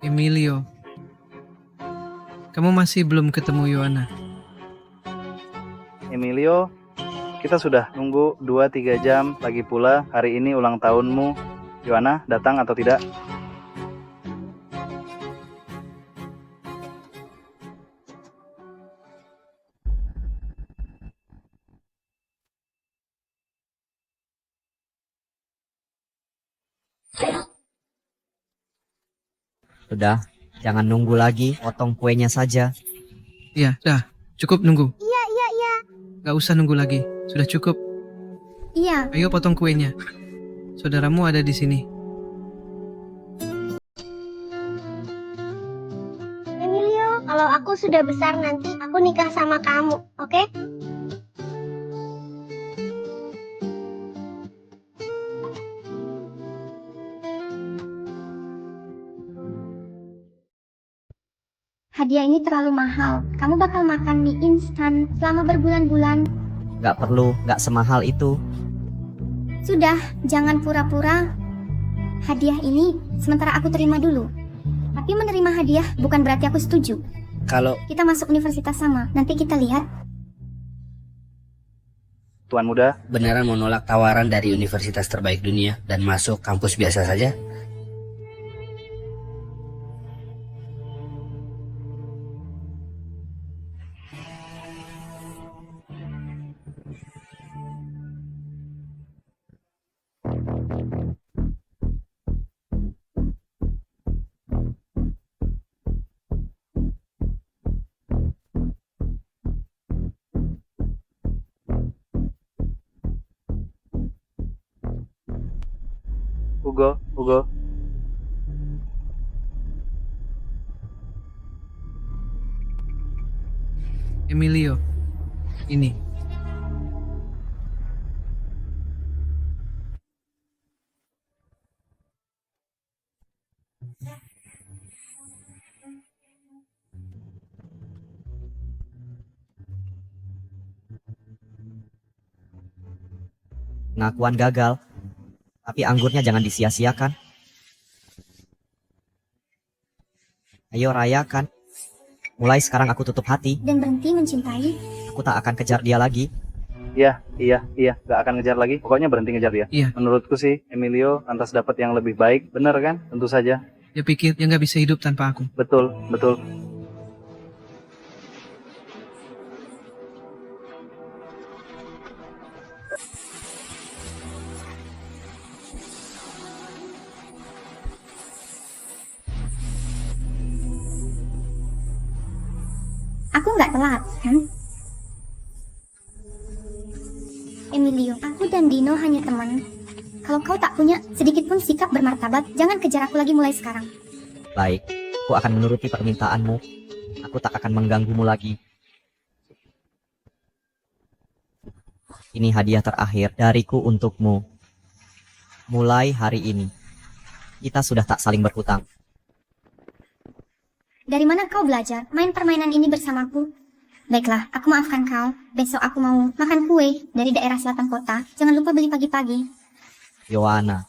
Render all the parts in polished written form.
Emilio, kamu masih belum ketemu Yohana? Emilio, kita sudah nunggu 2-3 jam, lagi pula hari ini ulang tahunmu. Yohana datang atau tidak? Sudah, jangan nunggu lagi, potong kuenya saja. Iya, dah, cukup nunggu. Iya. Gak usah nunggu lagi, sudah cukup. Iya. Ayo potong kuenya. Saudaramu ada di sini. Emilio, kalau aku sudah besar nanti aku nikah sama kamu, oke? Hadiah ini terlalu mahal. Kamu bakal makan mie instan selama berbulan-bulan. Gak perlu, gak semahal itu. Sudah, jangan pura-pura. Hadiah ini sementara aku terima dulu. Tapi menerima hadiah bukan berarti aku setuju. Kalau Kita masuk universitas sama, nanti kita lihat. Tuan muda, Beneran mau nolak tawaran dari universitas terbaik dunia dan masuk kampus biasa saja? Hugo, Emilio, ini. pengakuan gagal, tapi anggurnya jangan disia-siakan. Ayo rayakan. Mulai sekarang aku tutup hati, Dan berhenti mencintai. aku tak akan kejar dia lagi. iya, gak akan ngejar lagi. Pokoknya berhenti ngejar dia. Iya. Menurutku sih, Emilio lantas dapat yang lebih baik. Bener kan? Tentu saja. Dia pikir dia gak bisa hidup tanpa aku. Betul. Aku nggak telat, kan? Emilio, aku dan Dino hanya teman. Kalau kau tak punya sedikit pun sikap bermartabat, jangan kejar aku lagi mulai sekarang. Baik, aku akan menuruti permintaanmu. Aku tak akan mengganggumu lagi. Ini hadiah terakhir dariku untukmu. Mulai hari ini, kita sudah tak saling berhutang. Dari mana kau belajar main permainan ini bersamaku? Baiklah, aku maafkan kau. Besok aku mau makan kue dari daerah selatan kota. Jangan lupa beli pagi-pagi. Yohana,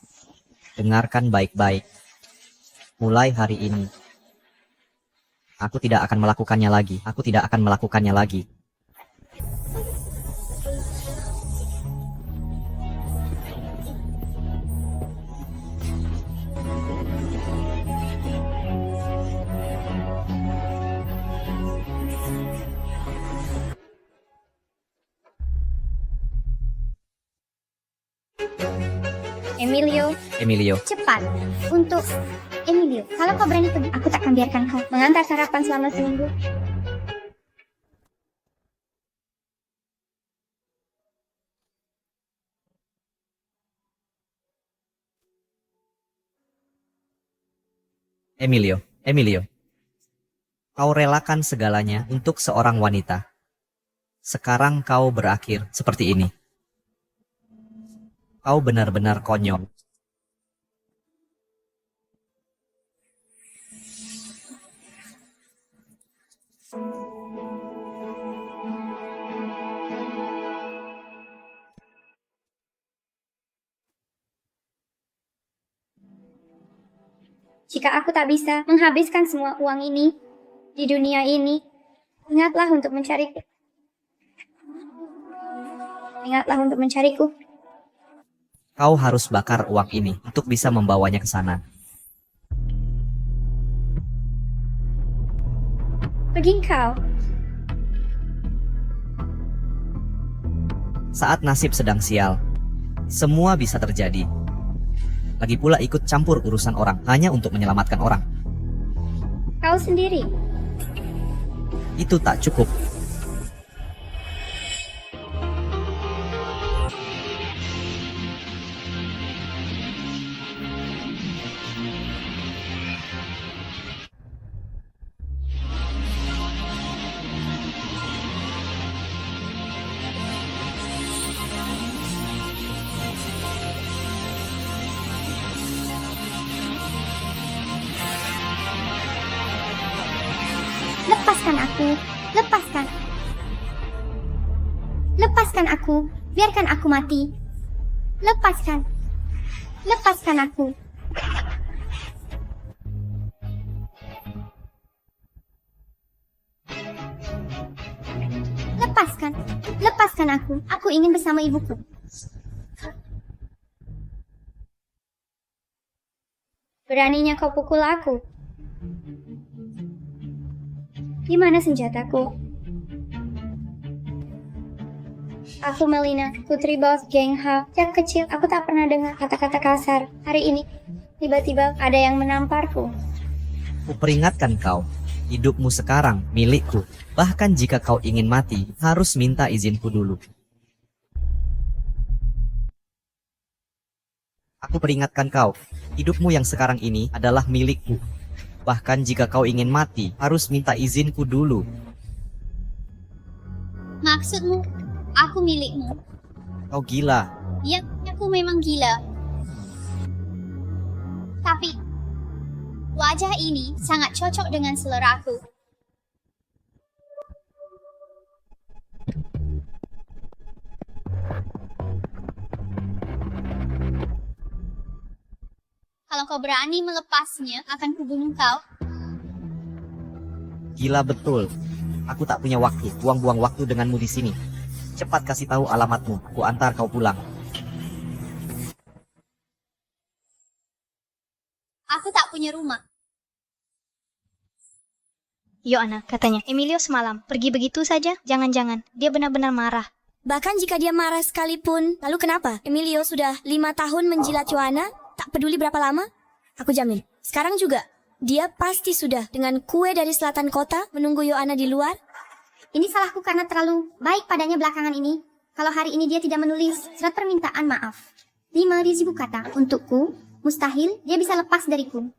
dengarkan baik-baik. Mulai hari ini, aku tidak akan melakukannya lagi. Aku tidak akan melakukannya lagi. Emilio, Cepat. Untuk Emilio, kalau kau berani pergi, aku tak akan biarkan kau mengantar sarapan selama seminggu. Emilio. Kau relakan segalanya untuk seorang wanita. Sekarang kau berakhir seperti ini. Kau benar-benar konyol. Jika aku tak bisa menghabiskan semua uang ini di dunia ini, ingatlah untuk mencariku. Ingatlah untuk mencariku. Kau harus bakar uang ini untuk bisa membawanya ke sana. Pergi kau. Saat nasib sedang sial, semua bisa terjadi. Lagi pula ikut campur urusan orang hanya untuk menyelamatkan orang. Kau sendiri. Itu tak cukup. Lepaskan aku. Lepaskan. Lepaskan aku. Biarkan aku mati. Lepaskan. Lepaskan aku. Lepaskan. Lepaskan aku. Aku ingin bersama ibuku. Beraninya kau pukul aku. Di mana senjataku? Aku Melina, putri bos geng Ha. Sejak kecil, aku tak pernah dengar kata-kata kasar. Hari ini, tiba-tiba ada yang menamparku. Kuperingatkan kau, hidupmu sekarang milikku. Bahkan jika kau ingin mati, harus minta izinku dulu. Aku peringatkan kau, hidupmu yang sekarang ini adalah milikku. Bahkan jika kau ingin mati, harus minta izinku dulu. Maksudmu, aku milikmu. Kau gila. Ya, aku memang gila. Tapi, wajah ini sangat cocok dengan seleraku. Kalau kau berani melepasnya, akan kubunuh kau. Gila betul. Aku tak punya waktu, buang-buang waktu denganmu di sini. Cepat kasih tahu alamatmu, aku antar kau pulang. Aku tak punya rumah. Yoana, katanya, Emilio semalam pergi begitu saja? Jangan-jangan, dia benar-benar marah. Bahkan jika dia marah sekalipun, lalu kenapa? Emilio sudah 5 tahun menjilat Joanna, tak peduli berapa lama. Aku jamin, sekarang juga, dia pasti sudah dengan kue dari selatan kota menunggu Joanna di luar. Ini salahku karena terlalu baik padanya belakangan ini. Kalau hari ini dia tidak menulis surat permintaan maaf. 5.000 kata untukku, mustahil dia bisa lepas dariku.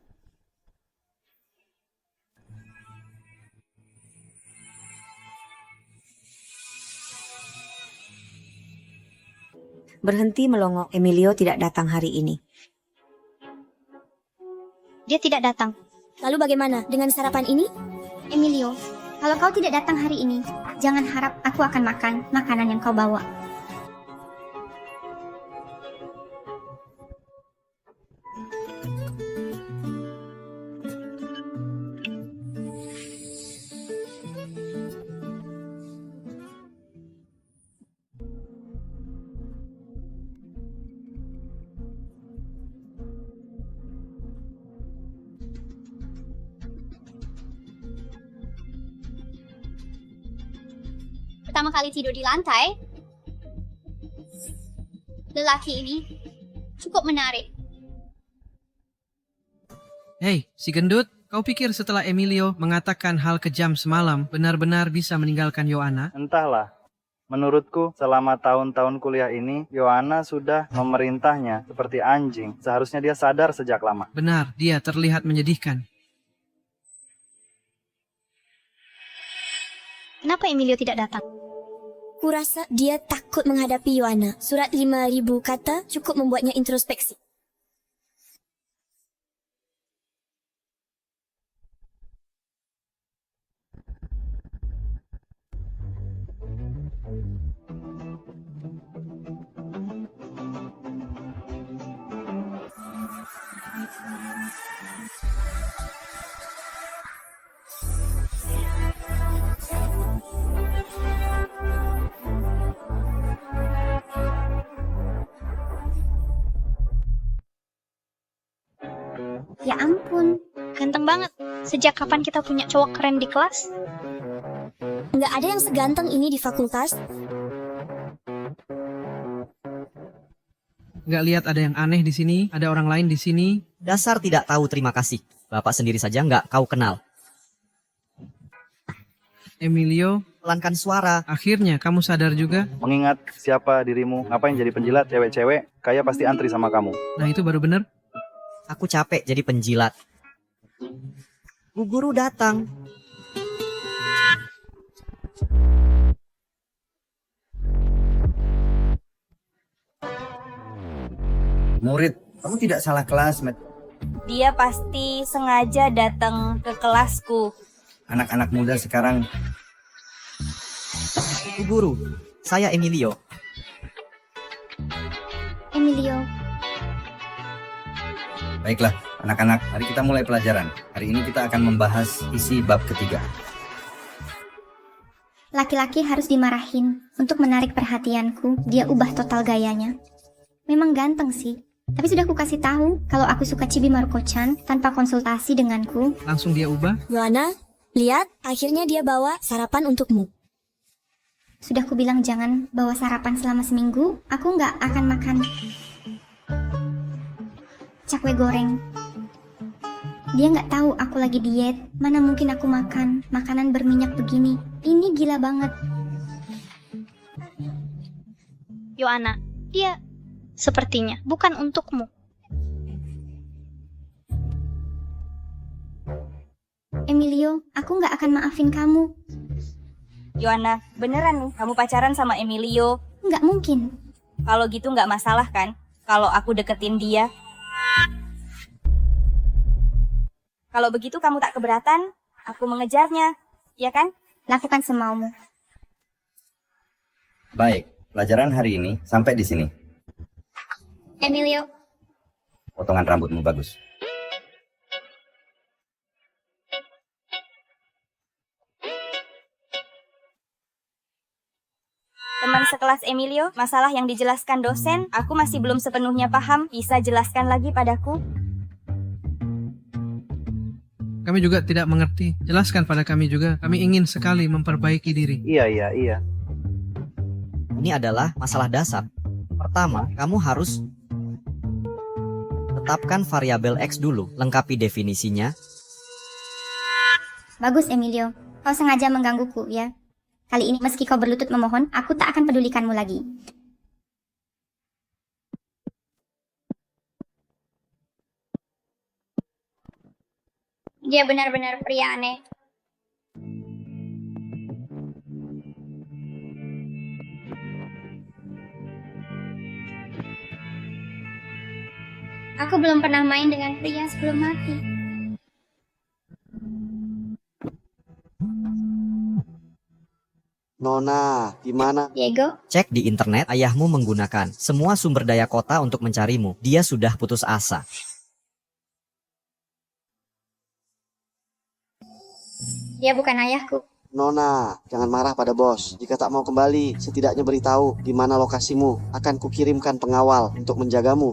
Berhenti melongo, Emilio tidak datang hari ini. Dia tidak datang. Lalu bagaimana dengan sarapan ini? Emilio, kalau kau tidak datang hari ini, jangan harap aku akan makan makanan yang kau bawa. Pertama kali tidur di lantai, lelaki ini cukup menarik. Hei, si gendut, kau pikir setelah Emilio mengatakan hal kejam semalam benar-benar bisa meninggalkan Yoana? Entahlah. Menurutku, selama tahun-tahun kuliah ini, Yohana sudah memerintahnya seperti anjing. Seharusnya dia sadar sejak lama. Benar, dia terlihat menyedihkan. Kenapa Emilio tidak datang? Kurasa dia takut menghadapi Joanna. Surat 5.000 kata cukup membuatnya introspeksi. Ya ampun, Ganteng banget. Sejak kapan kita punya cowok keren di kelas? Nggak ada yang seganteng ini di fakultas. Nggak lihat ada yang aneh di sini, ada orang lain di sini. Dasar tidak tahu terima kasih. Bapak sendiri saja nggak kau kenal. Emilio, Pelankan suara. akhirnya kamu sadar juga. Mengingat siapa dirimu, ngapain jadi penjilat cewek-cewek, kayak pasti antri sama kamu. Nah itu baru bener. Aku capek jadi penjilat. Bu guru datang. Murid, kamu tidak salah kelas, Met. Dia pasti sengaja datang ke kelasku. Anak-anak muda sekarang. Bu guru, saya Emilio. Emilio. Baiklah, anak-anak, mari kita mulai pelajaran. Hari ini kita akan membahas isi bab ketiga. Laki-laki harus dimarahin untuk menarik perhatianku. Dia ubah total gayanya. Memang ganteng sih. Tapi sudah aku kasih tahu kalau aku suka Chibi Maruko-chan tanpa konsultasi denganku. Langsung dia ubah. Yohana, lihat, akhirnya dia bawa sarapan untukmu. Sudah aku bilang jangan bawa sarapan selama seminggu. Aku nggak akan makan cakwe goreng. Dia nggak tahu aku lagi diet. Mana mungkin aku makan makanan berminyak begini. Ini gila banget. Yohana, dia sepertinya bukan untukmu. Emilio, aku nggak akan maafin kamu. Yohana, beneran nih kamu pacaran sama Emilio? Nggak mungkin. Kalau gitu nggak masalah kan? Kalau aku deketin dia? Kalau begitu kamu tak keberatan, aku mengejarnya, ya kan? Lakukan semaumu. Baik, pelajaran hari ini sampai di sini. Emilio. Potongan rambutmu bagus. Teman sekelas Emilio, masalah yang dijelaskan dosen, aku masih belum sepenuhnya paham. Bisa jelaskan lagi padaku? Kami juga tidak mengerti. Jelaskan pada kami juga. Kami ingin sekali memperbaiki diri. Iya. Ini adalah masalah dasar. Pertama, kamu harus tetapkan variabel X dulu, lengkapi definisinya. Bagus, Emilio. Kau sengaja menggangguku, ya? Kali ini meski kau berlutut memohon, aku tak akan pedulikanmu lagi. Dia benar-benar pria aneh. Aku belum pernah main dengan pria sebelum mati. Nona, gimana? Diego, Cek di internet, ayahmu menggunakan semua sumber daya kota untuk mencarimu. Dia sudah putus asa. dia bukan ayahku. Nona, jangan marah pada bos. Jika tak mau kembali, setidaknya beritahu di mana lokasimu. Akan kukirimkan pengawal untuk menjagamu.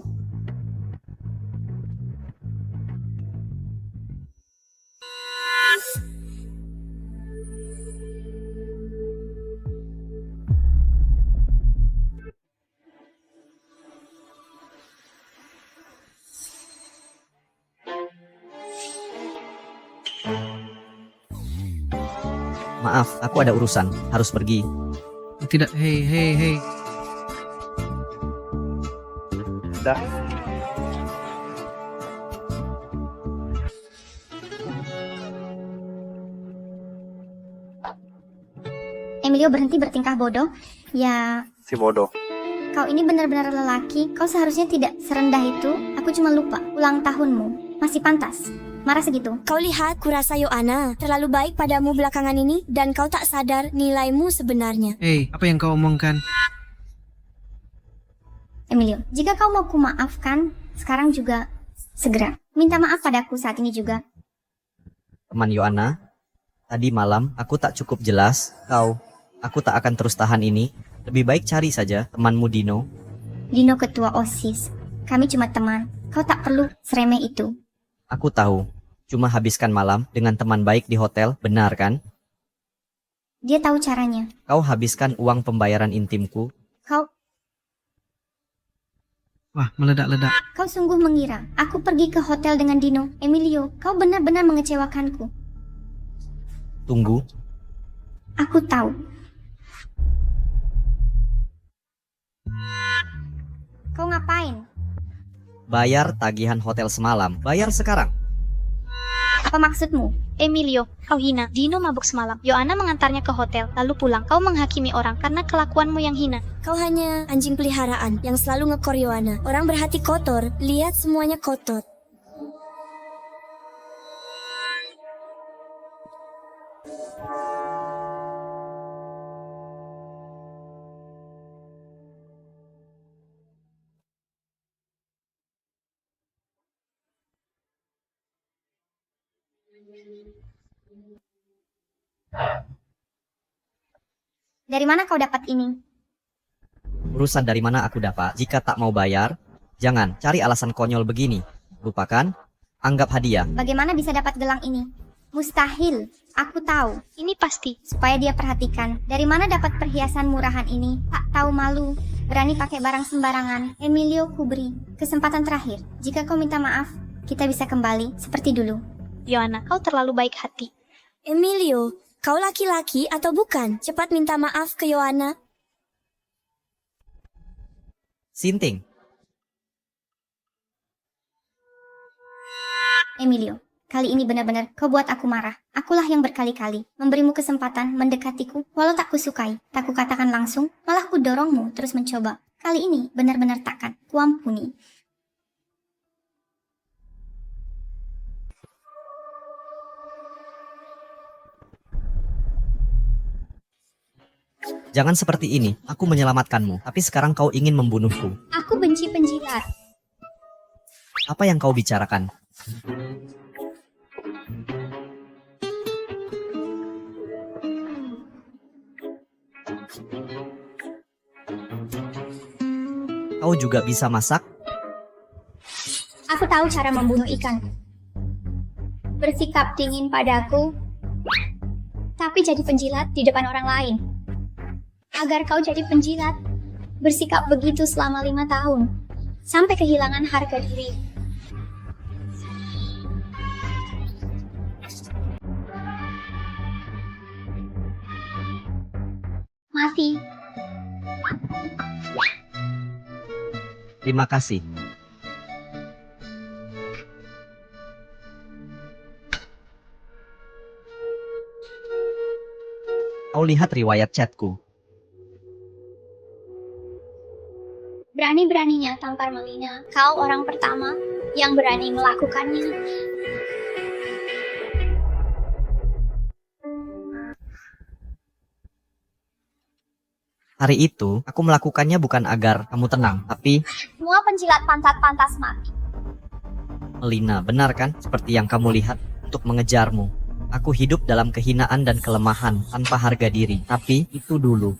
Maaf, aku ada urusan, harus pergi. Tidak, hei. Dah. Emilio berhenti bertingkah bodoh. Ya, Si bodoh. kau ini benar-benar lelaki. Kau seharusnya tidak serendah itu. Aku cuma lupa. Ulang tahunmu. Masih pantas. Marah segitu. Kau lihat, kurasa Yohana terlalu baik padamu belakangan ini dan kau tak sadar nilaimu sebenarnya. Hei, apa yang kau omongkan? Emilio, jika kau mau kumaafkan, sekarang juga segera. Minta maaf padaku saat ini juga. Teman Yohana, tadi malam aku tak cukup jelas. Aku tak akan terus tahan ini. Lebih baik cari saja temanmu Dino. Dino ketua OSIS. Kami cuma teman. Kau tak perlu seremeh itu. Aku tahu. Cuma habiskan malam dengan teman baik di hotel, benar kan? Dia tahu caranya. Kau habiskan uang pembayaran intimku. Wah, meledak-ledak. Kau sungguh mengira aku pergi ke hotel dengan Dino. Emilio, kau benar-benar mengecewakanku. Tunggu. Aku tahu. Kau ngapain? Bayar tagihan hotel semalam. Bayar sekarang. Apa maksudmu? Emilio, kau hina. Dino mabuk semalam. Yohana mengantarnya ke hotel, lalu pulang. Kau menghakimi orang karena kelakuanmu yang hina. Kau hanya anjing peliharaan yang selalu ngekor Yohana. Orang berhati kotor, lihat semuanya kotor. Dari mana kau dapat ini? Urusan dari mana aku dapat? Jika tak mau bayar, jangan cari alasan konyol begini. Lupakan, anggap hadiah. Bagaimana bisa dapat gelang ini? Mustahil. Aku tahu. Ini pasti. Supaya dia perhatikan. Dari mana dapat perhiasan murahan ini? Tak tahu malu. Berani pakai barang sembarangan. Emilio, ku beri kesempatan terakhir. Jika kau minta maaf, kita bisa kembali seperti dulu. Yohana, kau terlalu baik hati. Emilio, kau laki-laki atau bukan? Cepat minta maaf ke Yohana. Sinting. Emilio, kali ini benar-benar kau buat aku marah. Akulah yang berkali-kali memberimu kesempatan mendekatiku, walau tak kusukai, tak kukatakan langsung, malah ku dorongmu terus mencoba. Kali ini benar-benar takkan kuampuni. Jangan seperti ini, aku menyelamatkanmu, tapi sekarang kau ingin membunuhku. Aku benci penjilat. Apa yang kau bicarakan? Kau juga bisa masak? Aku tahu cara membunuh ikan. Bersikap dingin padaku, tapi jadi penjilat di depan orang lain. Agar kau jadi penjilat, bersikap begitu selama 5 tahun, sampai kehilangan harga diri. Mati. Terima kasih. Kau lihat riwayat chatku. Berani-beraninya tampar Melina. Kau orang pertama yang berani melakukannya. Hari itu, aku melakukannya bukan agar kamu tenang, tapi Semua penjilat pantas mati. Melina, benar kan? Seperti yang kamu lihat, untuk mengejarmu. Aku hidup dalam kehinaan dan kelemahan, tanpa harga diri. Tapi, itu dulu.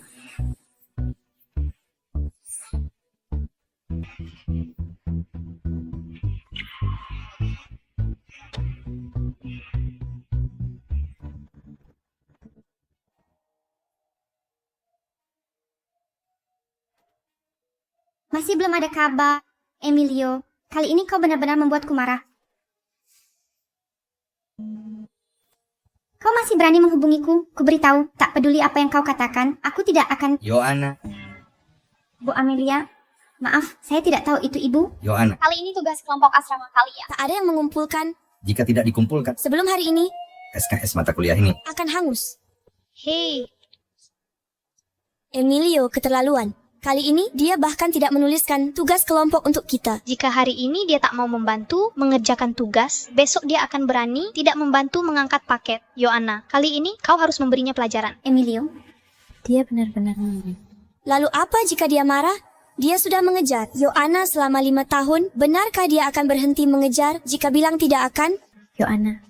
Masih belum ada kabar. Emilio, kali ini kau benar-benar membuatku marah. Kau masih berani menghubungiku? Kuberitahu, tak peduli apa yang kau katakan, aku tidak akan... Yohana. Bu Amelia, maaf, saya tidak tahu itu ibu. Yohana. Kali ini tugas kelompok asrama kalian. Tak ada yang mengumpulkan. Jika tidak dikumpulkan, Sebelum hari ini, SKS mata kuliah ini akan hangus. Hei, Emilio keterlaluan. Kali ini, dia bahkan tidak menuliskan tugas kelompok untuk kita. jika hari ini dia tak mau membantu mengerjakan tugas, besok dia akan berani tidak membantu mengangkat paket. Yohana, kali ini kau harus memberinya pelajaran. Emilio, Dia benar-benar Lalu apa jika dia marah? Dia sudah mengejar Yohana selama 5 tahun. Benarkah dia akan berhenti mengejar jika bilang tidak akan? Yohana,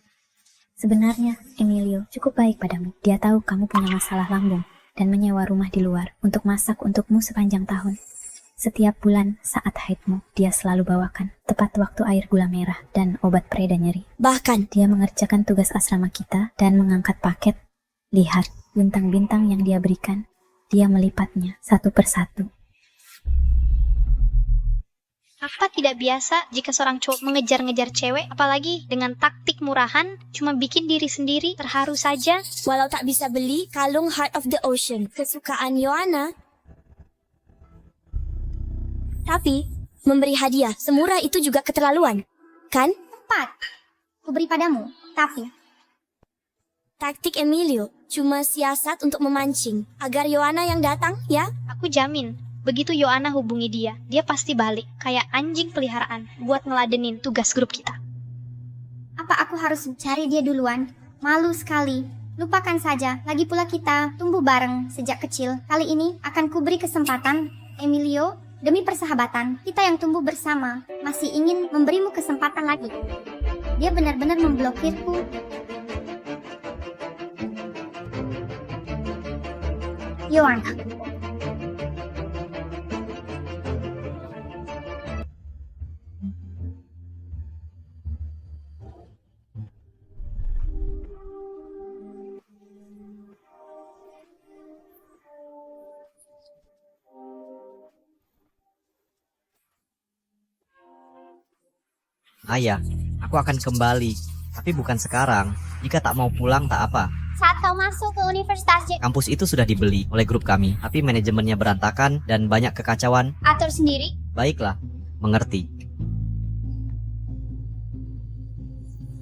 sebenarnya Emilio cukup baik padamu. Dia tahu kamu punya masalah lambung dan menyewa rumah di luar untuk masak untukmu sepanjang tahun. Setiap bulan saat haidmu, dia selalu bawakan tepat waktu air gula merah dan obat pereda nyeri. Bahkan, Dia mengerjakan tugas asrama kita dan mengangkat paket. Lihat, bintang-bintang yang dia berikan, dia melipatnya satu persatu. Apa tidak biasa jika seorang cowok mengejar-ngejar cewek, apalagi dengan taktik murahan, cuma bikin diri sendiri terharu saja? walau tak bisa beli kalung Heart of the Ocean kesukaan Joanna, tapi memberi hadiah semurah itu juga keterlaluan, kan? Tepat. Ku beri padamu, tapi Taktik Emilio cuma siasat untuk memancing agar Joanna yang datang, ya? Aku jamin, begitu Joanna hubungi dia, dia pasti balik kayak anjing peliharaan buat ngeladenin tugas grup kita. apa aku harus cari dia duluan? Malu sekali. Lupakan saja, lagi pula kita tumbuh bareng sejak kecil. Kali ini akan kuberi kesempatan, Emilio. Demi persahabatan, kita yang tumbuh bersama masih ingin memberimu kesempatan lagi. Dia benar-benar memblokirku. Joanna. Ayah, aku akan kembali. Tapi bukan sekarang. Jika tak mau pulang tak apa. Saat kau masuk ke Universitas Kampus itu sudah dibeli oleh grup kami. Tapi manajemennya berantakan dan banyak kekacauan. atur sendiri. Baiklah, mengerti.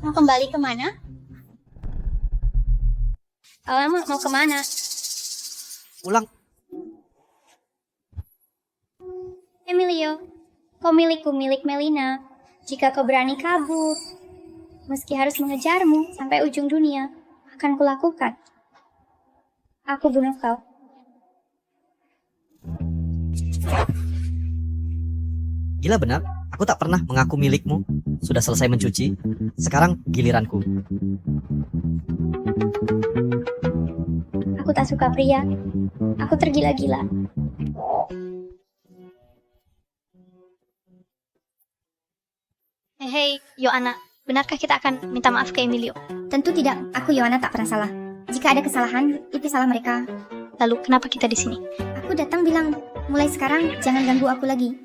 Mau kembali kemana? Alamak, mau kemana? Pulang. Emilio, kau milikku, milik Melina. Jika kau berani kabur, meski harus mengejarmu sampai ujung dunia, akan kulakukan. Aku bunuh kau. Gila benar, aku tak pernah mengaku milikmu. Sudah selesai mencuci. Sekarang giliranku. Aku tak suka pria. Aku tergila-gila. Hei, Joanna, benarkah kita akan minta maaf ke Emilio? Tentu tidak. Aku Joanna tak pernah salah. Jika ada kesalahan, itu salah mereka. Lalu kenapa kita di sini? Aku datang bilang, mulai sekarang jangan ganggu aku lagi.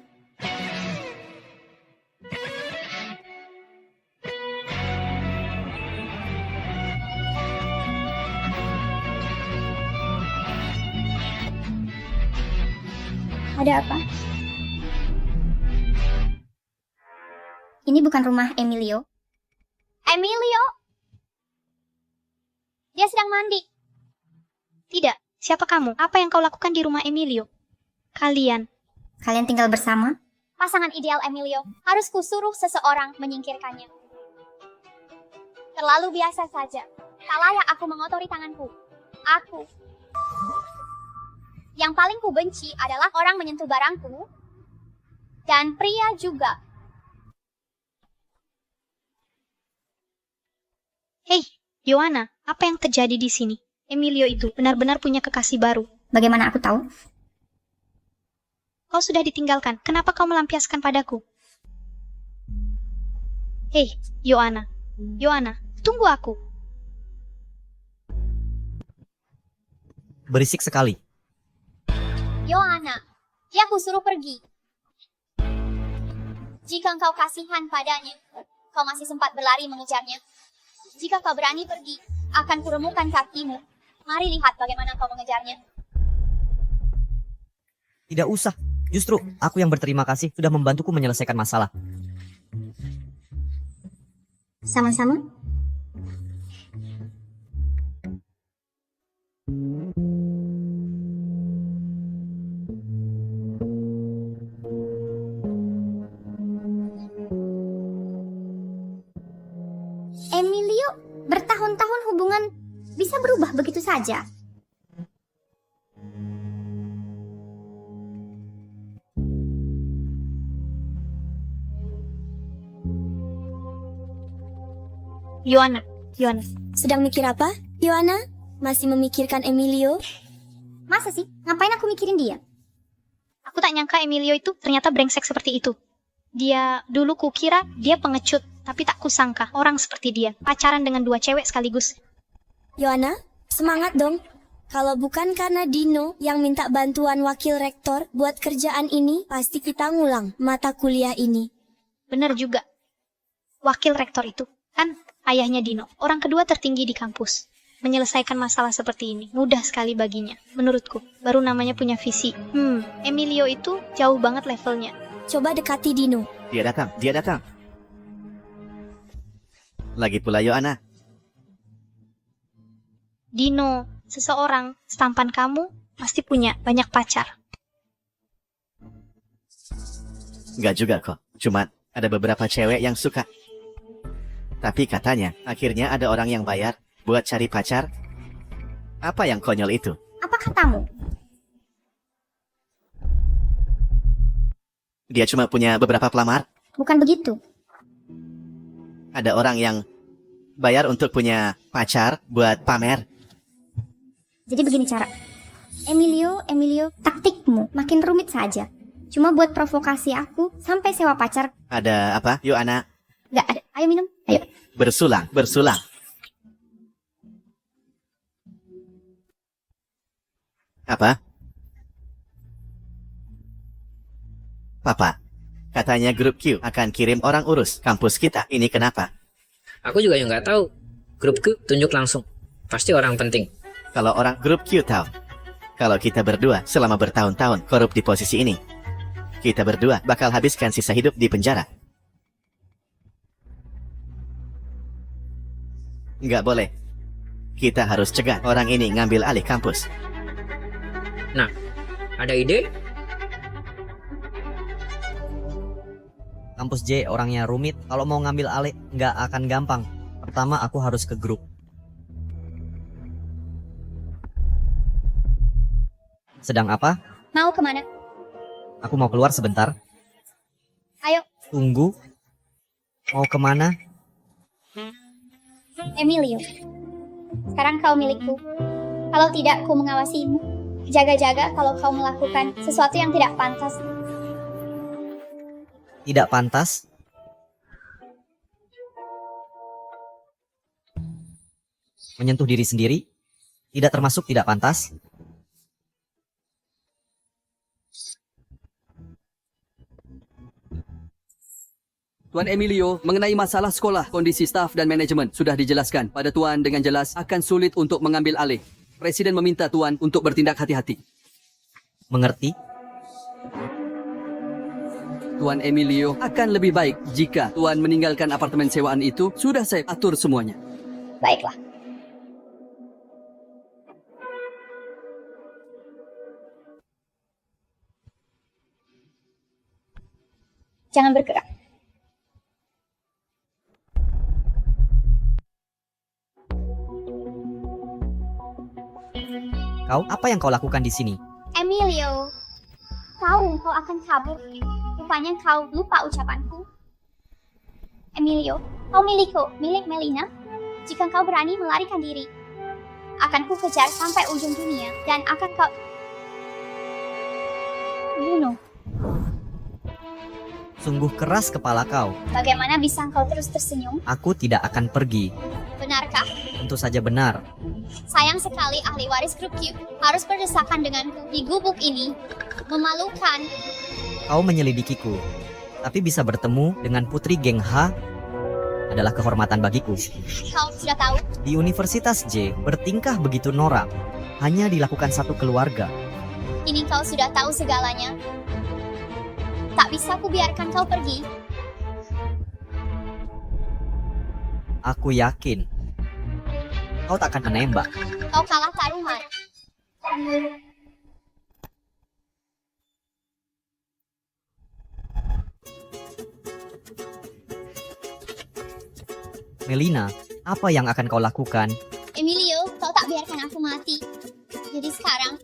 Ada apa? Ini bukan rumah Emilio. Emilio? Dia sedang mandi. Tidak, siapa kamu? Apa yang kau lakukan di rumah Emilio? Kalian tinggal bersama? Pasangan ideal Emilio. Harus kusuruh seseorang menyingkirkannya. Terlalu biasa saja. Tak layak aku mengotori tanganku. Aku. Yang paling ku benci adalah orang menyentuh barangku. Dan pria juga. Hei, Joanna, apa yang terjadi di sini? Emilio itu benar-benar punya kekasih baru. Bagaimana aku tahu? Kau sudah ditinggalkan, kenapa kau melampiaskan padaku? Hei, Joanna. Joanna, tunggu aku. Berisik sekali. Joanna, dia aku suruh pergi. Jika engkau kasihan padanya, kau masih sempat berlari mengejarnya. Jika kau berani pergi, akan kuremukkan kakimu. Mari lihat bagaimana kau mengejarnya. Tidak usah. Justru aku yang berterima kasih sudah membantuku menyelesaikan masalah. Sama-sama. Emilio, bertahun-tahun hubungan bisa berubah begitu saja. Joanna. Sedang mikir apa, Joanna? Masih memikirkan Emilio? Masa sih? Ngapain aku mikirin dia? Aku tak nyangka Emilio itu ternyata brengsek seperti itu. Dia dulu kukira dia pengecut, tapi tak kusangka orang seperti dia pacaran dengan 2 cewek sekaligus. Yohana, semangat dong. Kalau bukan karena Dino yang minta bantuan wakil rektor buat kerjaan ini, pasti kita ngulang mata kuliah ini. Bener juga. Wakil rektor itu kan ayahnya Dino, orang kedua tertinggi di kampus. Menyelesaikan masalah seperti ini mudah sekali baginya. Menurutku, baru namanya punya visi. Emilio itu jauh banget levelnya. Coba dekati Dino. Dia datang. Lagi pula Yohana. Dino, seseorang setampan kamu pasti punya banyak pacar. Enggak juga kok. Cuma ada beberapa cewek yang suka. Tapi katanya akhirnya ada orang yang bayar buat cari pacar. Apa yang konyol itu? Apa katamu? Dia cuma punya beberapa pelamar. Bukan begitu. Ada orang yang bayar untuk punya pacar buat pamer. Jadi begini cara. Emilio, taktikmu makin rumit saja. Cuma buat provokasi aku sampai sewa pacar. Ada apa, Yohana? Gak ada. Ayo minum. Ayo. Bersulang. Apa? Papa, katanya grup Q akan kirim orang urus kampus kita. Ini kenapa? Aku juga yang nggak tahu. Grup Q tunjuk langsung. Pasti orang penting. Kalau orang grup Q tahu, kalau kita berdua selama bertahun-tahun korup di posisi ini, kita berdua bakal habiskan sisa hidup di penjara. Nggak boleh. Kita harus cegah orang ini ngambil alih kampus. Nah, ada ide? Kampus J orangnya rumit. Kalau mau ngambil alih nggak akan gampang. Pertama aku harus ke grup. Sedang apa? Mau kemana? Aku mau keluar sebentar. Ayo. Tunggu. Mau kemana? Emilio. Sekarang kau milikku. Kalau tidak, ku mengawasimu. Jaga-jaga kalau kau melakukan sesuatu yang tidak pantas. Tidak pantas? Menyentuh diri sendiri? Tidak termasuk tidak pantas? Tuan Emilio, mengenai masalah sekolah, kondisi staf dan manajemen sudah dijelaskan pada Tuan dengan jelas akan sulit untuk mengambil alih. Presiden meminta Tuan untuk bertindak hati-hati. Mengerti? Tuan Emilio, akan lebih baik jika Tuan meninggalkan apartemen sewaan itu. Sudah saya atur semuanya. Baiklah. Jangan bergerak. Kau, apa yang kau lakukan di sini? Emilio, tahu kau akan kabur. Rupanya kau lupa ucapanku. Emilio, kau milik Melina. Jika kau berani melarikan diri, akan ku kejar sampai ujung dunia dan akan kau bunuh. Sungguh keras kepala kau. Bagaimana bisa kau terus tersenyum? Aku tidak akan pergi. Benarkah? Tentu saja benar. Sayang sekali ahli waris grup Q harus berdesakan denganku di gubuk ini. Memalukan. Kau menyelidikiku, tapi bisa bertemu dengan putri geng H adalah kehormatan bagiku. Kau sudah tahu? Di Universitas J, bertingkah begitu norak hanya dilakukan satu keluarga. Ini kau sudah tahu segalanya. Tak bisa ku biarkan kau pergi. Aku yakin kau tak akan menembak. Kau kalah taruhan. Melina, apa yang akan kau lakukan? Emilio, kau tak biarkan aku mati. Jadi sekarang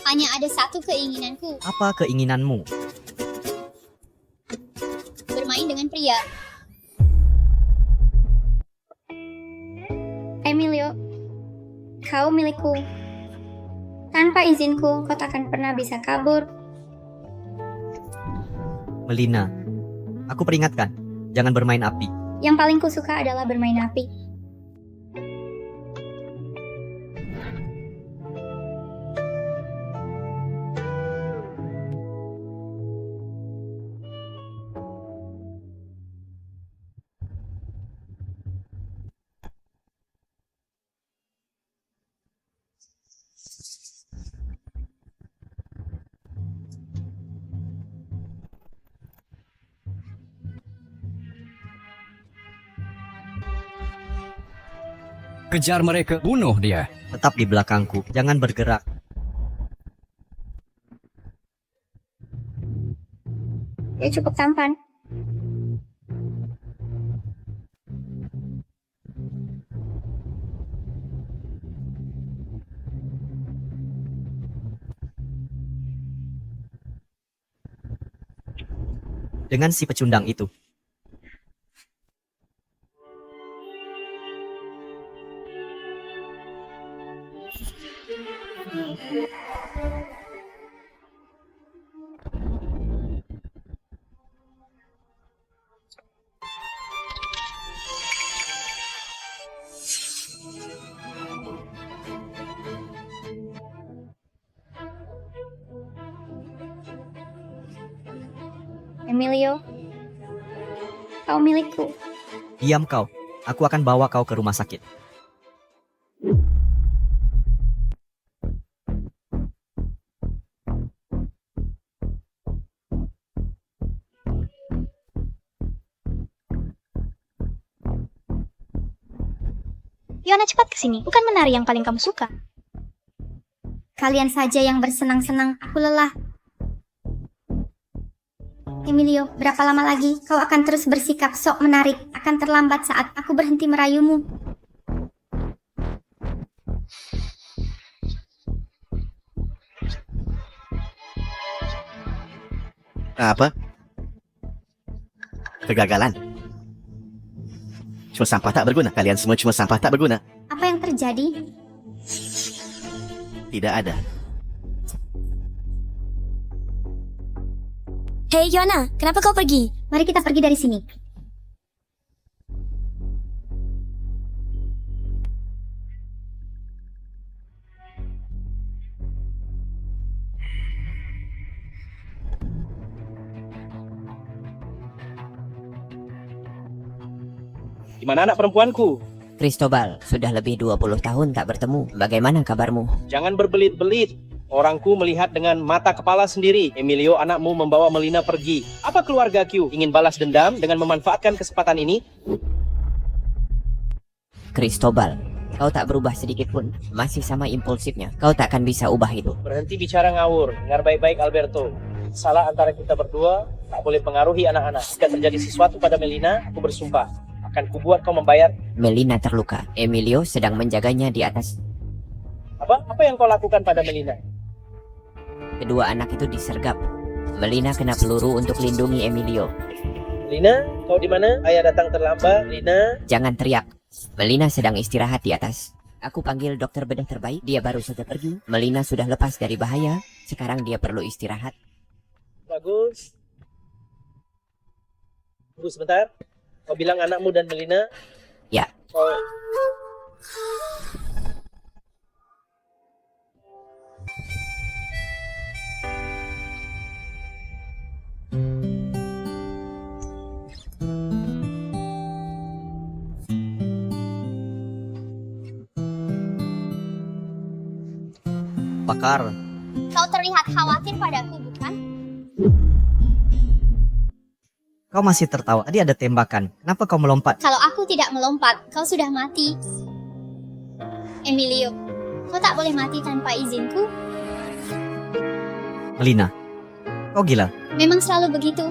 hanya ada satu keinginanku. Apa keinginanmu? Bermain dengan pria. Emilio, kau milikku. Tanpa izinku, kau takkan pernah bisa kabur Melina, aku peringatkan, jangan bermain api. Yang paling kusuka adalah bermain api. Kejar mereka, bunuh dia. Tetap di belakangku, jangan bergerak. Dia cukup tampan. Dengan si pecundang itu. Emilio, kau milikku. Diam kau, aku akan bawa kau ke rumah sakit. Yona, cepat kesini. Bukan menari yang paling kamu suka. Kalian saja yang bersenang-senang, aku lelah. Emilio, berapa lama lagi kau akan terus bersikap sok menarik? Akan terlambat saat aku berhenti merayumu. Apa? Kegagalan. Cuma sampah tak berguna. Kalian semua cuma sampah tak berguna. Apa yang terjadi? Tidak ada. Hei Yona, kenapa kau pergi? Mari kita pergi dari sini. Di mana anak perempuanku? Cristobal, sudah lebih 20 tahun tak bertemu. Bagaimana kabarmu? Jangan berbelit-belit. Orangku melihat dengan mata kepala sendiri. Emilio, anakmu membawa Melina pergi. Apa keluarga Q ingin balas dendam dengan memanfaatkan kesempatan ini? Cristobal, kau tak berubah sedikit pun. Masih sama impulsifnya. Kau tak akan bisa ubah itu. Berhenti bicara ngawur. Dengar baik-baik, Alberto. Salah antara kita berdua tak boleh pengaruhi anak-anak. Jika terjadi sesuatu pada Melina, aku bersumpah akan kubuat kau membayar. Melina terluka. Emilio sedang menjaganya di atas. Apa yang kau lakukan pada Melina? Kedua anak itu disergap. Melina kena peluru untuk lindungi Emilio. Melina, kau di mana? Ayah datang terlambat. Melina. Jangan teriak. Melina sedang istirahat di atas. Aku panggil dokter bedah terbaik. Dia baru saja pergi. Melina sudah lepas dari bahaya. Sekarang dia perlu istirahat. Bagus. Tunggu sebentar. Kau bilang anakmu dan Melina? Ya. Oh. Bakar. Kau terlihat khawatir padaku, bukan? Kau masih tertawa. Tadi ada tembakan. Kenapa kau melompat? Kalau aku tidak melompat, kau sudah mati. Emilio, kau tak boleh mati tanpa izinku. Melina, kau gila. Memang selalu begitu.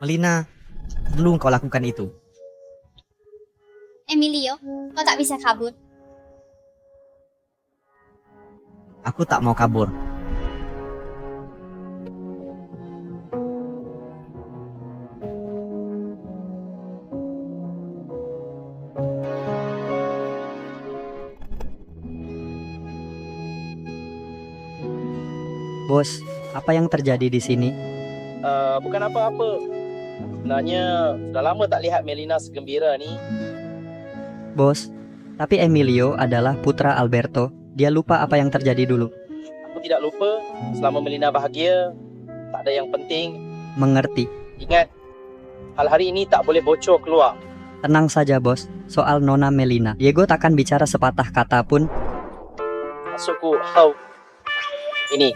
Melina, belum kau lakukan itu. Emilio, kau tak bisa kabur. Aku tak mau kabur. Bos, Apa yang terjadi di sini? Bukan apa-apa. Sebenarnya sudah lama tak lihat Melina segembira ni. Bos, tapi Emilio adalah putra Alberto. Dia lupa apa yang terjadi dulu. Aku tidak lupa. Selama Melina bahagia, tak ada yang penting. Mengerti. Ingat, hal hari ini tak boleh bocor keluar. Tenang saja, Bos. Soal Nona Melina, Diego takkan bicara sepatah kata pun. Maksudku, how? Ini.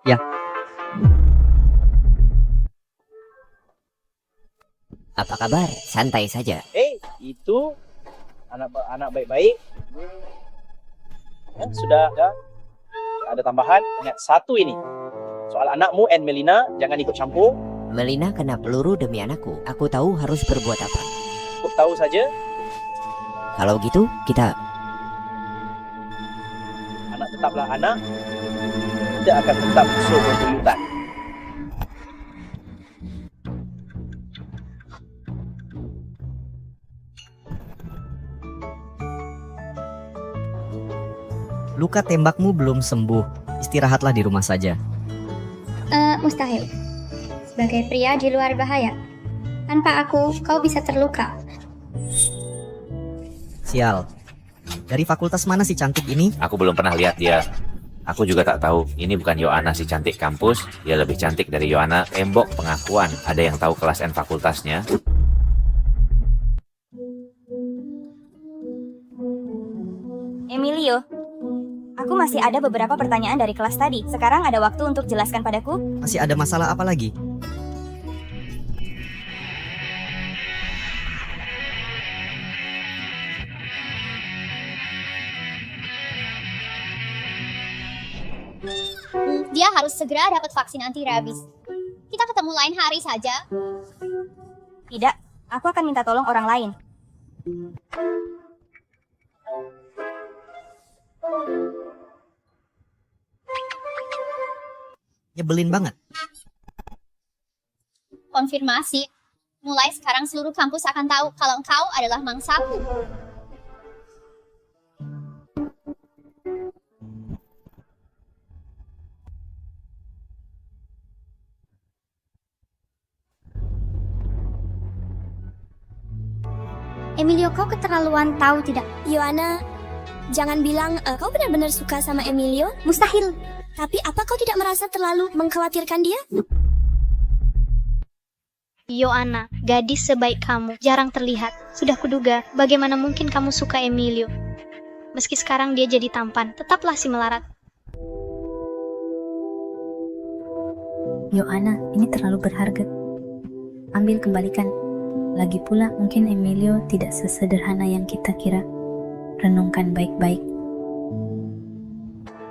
Ya. Apa kabar? Santai saja. Itu anak baik-baik. Ya, sudah. Tak ada tambahan. Ingat satu ini. Soal anakmu and Melina, jangan ikut campur. Melina kena peluru demi anakku. Aku tahu harus berbuat apa. Aku tahu saja. Kalau gitu, kita... Anak tetaplah anak. Tidak akan tetap musuh berbuyutan. Luka tembakmu belum sembuh. Istirahatlah di rumah saja. Mustahil. Sebagai pria di luar bahaya. Tanpa aku, kau bisa terluka. Sial. Dari fakultas mana si cantik ini? Aku belum pernah lihat dia. Aku juga tak tahu. Ini bukan Yohana si cantik kampus. Dia lebih cantik dari Yohana. Tembok pengakuan. Ada yang tahu kelas N fakultasnya? Emilio, aku masih ada beberapa pertanyaan dari kelas tadi. Sekarang ada waktu untuk jelaskan padaku? Masih ada masalah apa lagi? Dia harus segera dapat vaksin anti rabies. Kita ketemu lain hari saja. Tidak, aku akan minta tolong orang lain. Nyebelin banget. Konfirmasi. Mulai sekarang seluruh kampus akan tahu kalau engkau adalah mangsaku. Emilio, kau keterlaluan, tahu tidak? Yohana, jangan bilang kau benar-benar suka sama Emilio. Mustahil. Tapi apa kau tidak merasa terlalu mengkhawatirkan dia? Yohana, gadis sebaik kamu, jarang terlihat. Sudah kuduga, bagaimana mungkin kamu suka Emilio? Meski sekarang dia jadi tampan, tetaplah si melarat. Yohana, ini terlalu berharga. Ambil, kembalikan. Lagi pula, mungkin Emilio tidak sesederhana yang kita kira. Renungkan baik-baik.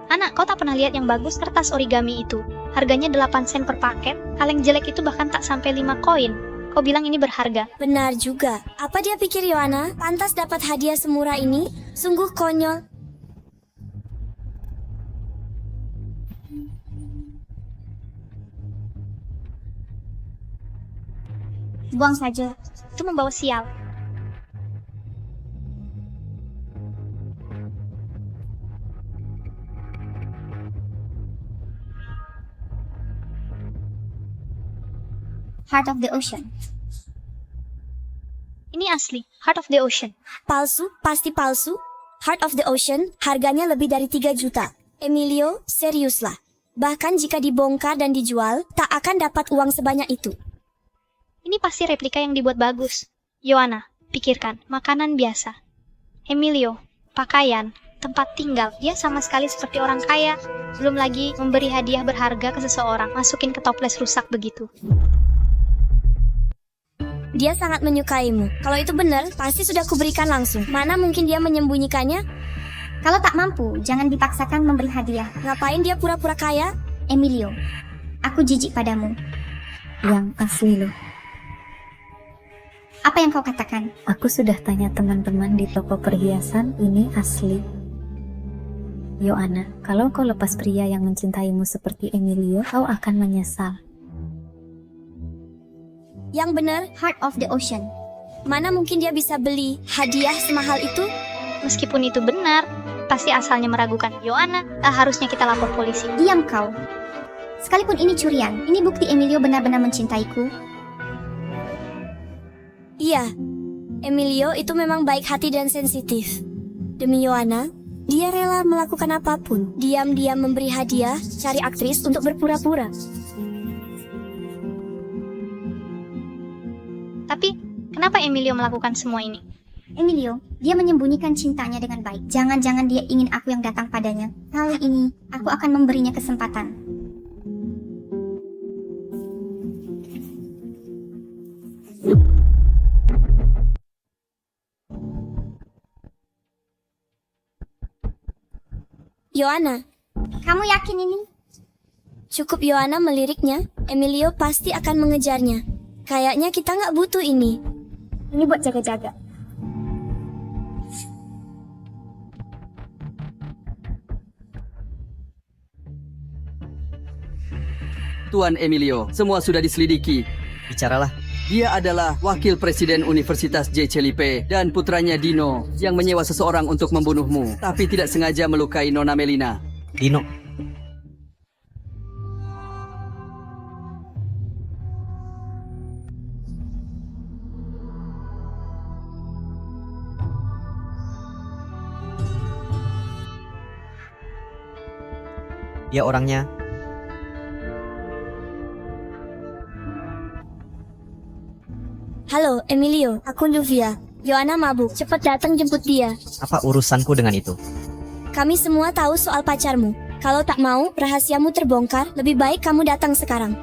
Anak, kau tak pernah lihat yang bagus kertas origami itu? Harganya 8 sen per paket. Kaleng jelek itu bahkan tak sampai 5 koin. Kau bilang ini berharga? Benar juga. Apa dia pikir Yohana pantas dapat hadiah semurah ini? Sungguh konyol. Buang saja. Itu membawa sial. Heart of the Ocean. Ini asli, Heart of the Ocean. Palsu, pasti palsu. Heart of the Ocean, harganya lebih dari 3 juta. Emilio, seriuslah. Bahkan jika dibongkar dan dijual, tak akan dapat uang sebanyak itu. Ini pasti replika yang dibuat bagus. Yohana, pikirkan, makanan biasa. Emilio, pakaian, tempat tinggal. Dia sama sekali seperti orang kaya. Belum lagi memberi hadiah berharga ke seseorang. Masukin ke toples rusak begitu. Dia sangat menyukaimu. Kalau itu benar, pasti sudah kuberikan langsung. Mana mungkin dia menyembunyikannya? Kalau tak mampu, jangan dipaksakan memberi hadiah. Ngapain dia pura-pura kaya? Emilio, aku jijik padamu. Yang asli loh. Apa yang kau katakan? Aku sudah tanya teman-teman di toko perhiasan, ini asli. Yohana, kalau kau lepas pria yang mencintaimu seperti Emilio, kau akan menyesal. Yang benar, Heart of the Ocean. Mana mungkin dia bisa beli hadiah semahal itu? Meskipun itu benar, Apa sih asalnya meragukan Yohana? Harusnya kita lapor polisi. Diam kau. Sekalipun ini curian, ini bukti Emilio benar-benar mencintaiku. Iya, Emilio itu memang baik hati dan sensitif. Demi Yohana, dia rela melakukan apapun. Diam-diam memberi hadiah, cari aktris untuk berpura-pura. Tapi, kenapa Emilio melakukan semua ini? Emilio, dia menyembunyikan cintanya dengan baik. Jangan-jangan dia ingin aku yang datang padanya. Kali ini, aku akan memberinya kesempatan. Yohana, kamu yakin ini? Cukup Yohana meliriknya, Emilio pasti akan mengejarnya. Kayaknya kita nggak butuh ini. Ini buat jaga-jaga. Tuan Emilio, semua sudah diselidiki. Bicaralah. Dia adalah wakil presiden Universitas J. Celipe dan putranya Dino yang menyewa seseorang untuk membunuhmu, tapi tidak sengaja melukai Nona Melina. Dino. Dia orangnya. Halo, Emilio. Aku Luvia. Yohana mabuk. Cepat datang jemput dia. Apa urusanku dengan itu? Kami semua tahu soal pacarmu. Kalau tak mau rahasiamu terbongkar, lebih baik kamu datang sekarang.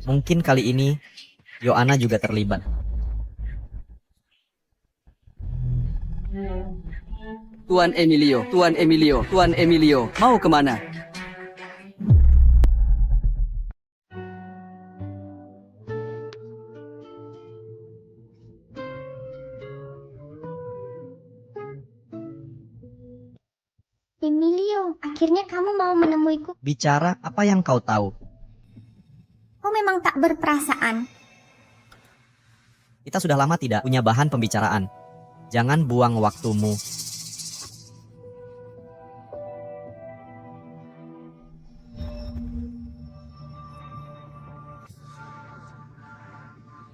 Mungkin kali ini Yohana juga terlibat. Tuan Emilio, Tuan Emilio, Tuan Emilio, mau kemana? Emilio, akhirnya kamu mau menemuiku. Bicara apa yang kau tahu. Kau memang tak berperasaan. Kita sudah lama tidak punya bahan pembicaraan. Jangan buang waktumu.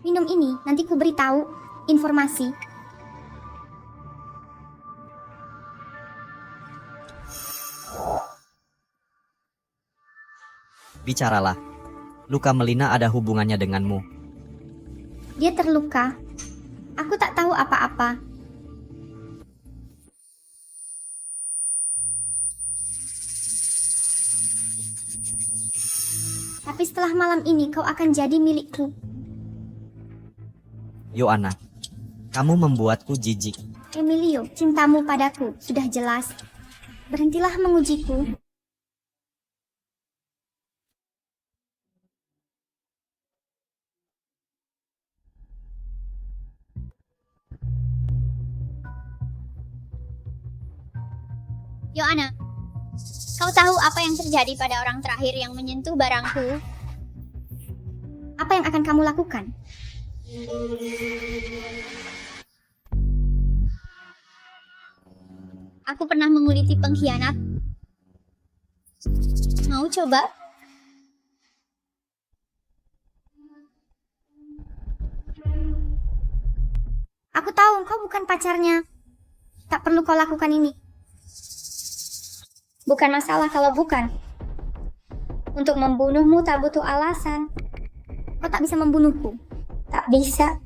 Minum ini, nanti ku beritahu informasi. Bicaralah. Luka Melina ada hubungannya denganmu. Dia terluka. Aku tak tahu apa-apa. Tapi setelah malam ini kau akan jadi milikku. Yohana, kamu membuatku jijik. Emilio, cintamu padaku sudah jelas. Berhentilah mengujiku. Yohana, kau tahu apa yang terjadi pada orang terakhir yang menyentuh barangku? Apa yang akan kamu lakukan? Aku pernah menguliti pengkhianat. Mau coba? Aku tahu kau bukan pacarnya. Tak perlu kau lakukan ini. Bukan masalah kalau bukan. Untuk membunuhmu tak butuh alasan. Kau tak bisa membunuhku. Tak bisa.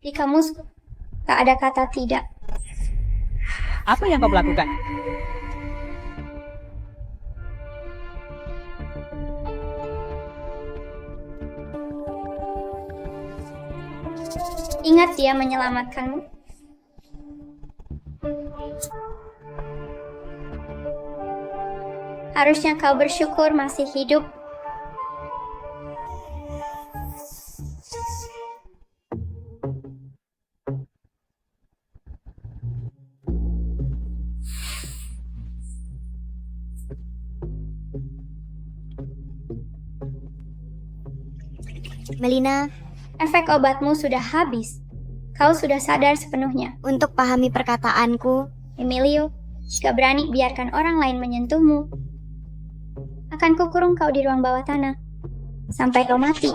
Di kamus tak ada kata tidak. Apa yang kau lakukan? Ingat dia menyelamatkanmu. Harusnya kau bersyukur masih hidup. Melina, Efek obatmu sudah habis. Kau sudah sadar sepenuhnya. untuk pahami perkataanku, Emilio, jika berani biarkan orang lain menyentuhmu, akan kukurung kau di ruang bawah tanah sampai kau mati.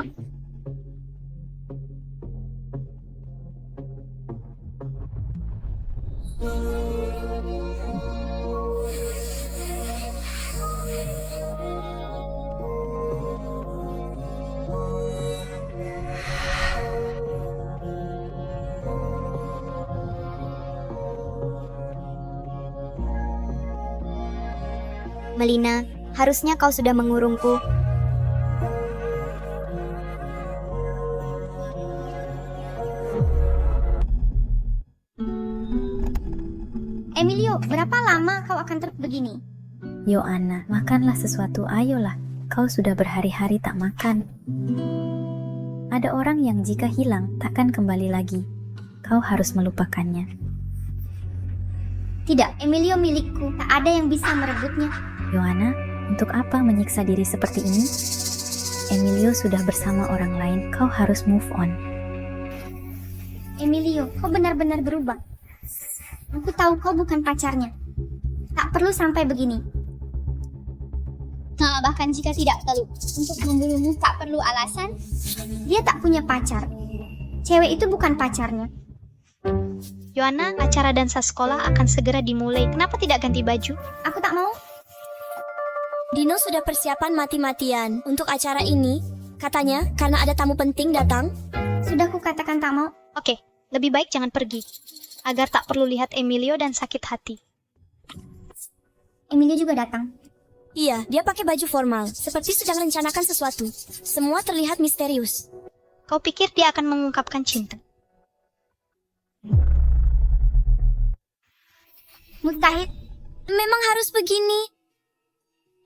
Melina, harusnya kau sudah mengurungku. Emilio, berapa lama kau akan terus begini? Yohana, makanlah sesuatu, ayolah. Kau sudah berhari-hari tak makan. Ada orang yang jika hilang takkan kembali lagi. Kau harus melupakannya. Tidak, Emilio milikku. Tak ada yang bisa merebutnya. Yohana, untuk apa menyiksa diri seperti ini? Emilio sudah bersama orang lain. Kau harus move on. Emilio, kau benar-benar berubah. Aku tahu kau bukan pacarnya. Tak perlu sampai begini. Nah, bahkan jika tidak perlu untuk membunuhmu tak perlu alasan. Dia tak punya pacar. Cewek itu bukan pacarnya. Yohana, acara dansa sekolah akan segera dimulai. Kenapa tidak ganti baju? Aku tak mau. Dino sudah persiapan mati-matian untuk acara ini. Katanya karena ada tamu penting datang. Sudah kukatakan tak mau. Oke, lebih baik jangan pergi. Agar tak perlu lihat Emilio dan sakit hati. Emilio juga datang. Iya, dia pakai baju formal, seperti sedang rencanakan sesuatu. Semua terlihat misterius. Kau pikir dia akan mengungkapkan cinta? Mustahil. Memang harus begini.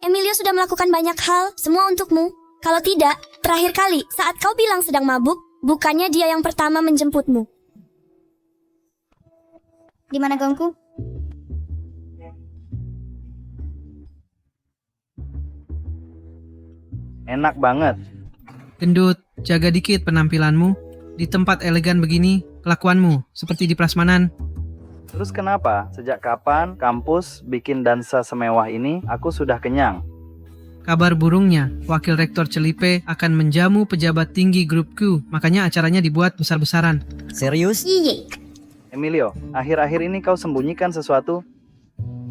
Emilio sudah melakukan banyak hal, semua untukmu. Kalau tidak, terakhir kali saat kau bilang sedang mabuk, bukannya dia yang pertama menjemputmu. Di mana gaunku? Enak banget. Gendut, jaga dikit penampilanmu. Di tempat elegan begini, kelakuanmu seperti di prasmanan. Terus kenapa? Sejak kapan kampus bikin dansa semewah ini? Aku sudah kenyang. Kabar burungnya, Wakil Rektor Celipe akan menjamu pejabat tinggi grup Q. Makanya acaranya dibuat besar-besaran. Serius? Iya. Emilio, akhir-akhir ini kau sembunyikan sesuatu?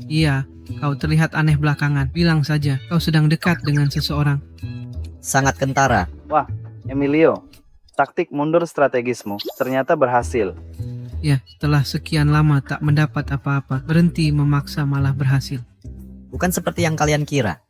Iya, kau terlihat aneh belakangan. Bilang saja, kau sedang dekat dengan seseorang. Sangat kentara. Wah, Emilio, taktik mundur strategismu ternyata berhasil. Ya, setelah sekian lama tak mendapat apa-apa, berhenti memaksa malah berhasil. Bukan seperti yang kalian kira.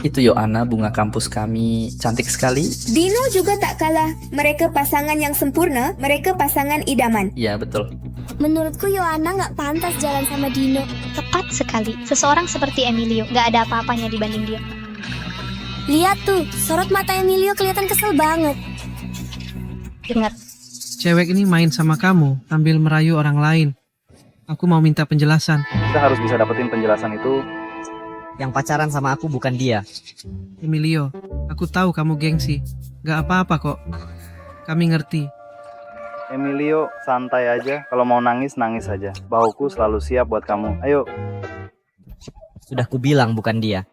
Itu Yohana, bunga kampus kami cantik sekali. Dino juga tak kalah. Mereka pasangan yang sempurna. Mereka pasangan idaman. Iya, betul. Menurutku Yohana nggak pantas jalan sama Dino. Tepat sekali. Seseorang seperti Emilio, nggak ada apa-apanya dibanding dia. Lihat tuh, sorot mata Emilio kelihatan kesel banget. Dengar. Cewek ini main sama kamu sambil merayu orang lain. Aku mau minta penjelasan. Kita harus bisa dapetin penjelasan itu. Yang pacaran sama aku bukan dia. Emilio, aku tahu kamu gengsi. Gak apa-apa kok. Kami ngerti. Emilio, santai aja. Kalau mau nangis, nangis aja. Bahuku selalu siap buat kamu. Ayo. Sudah kubilang bukan dia.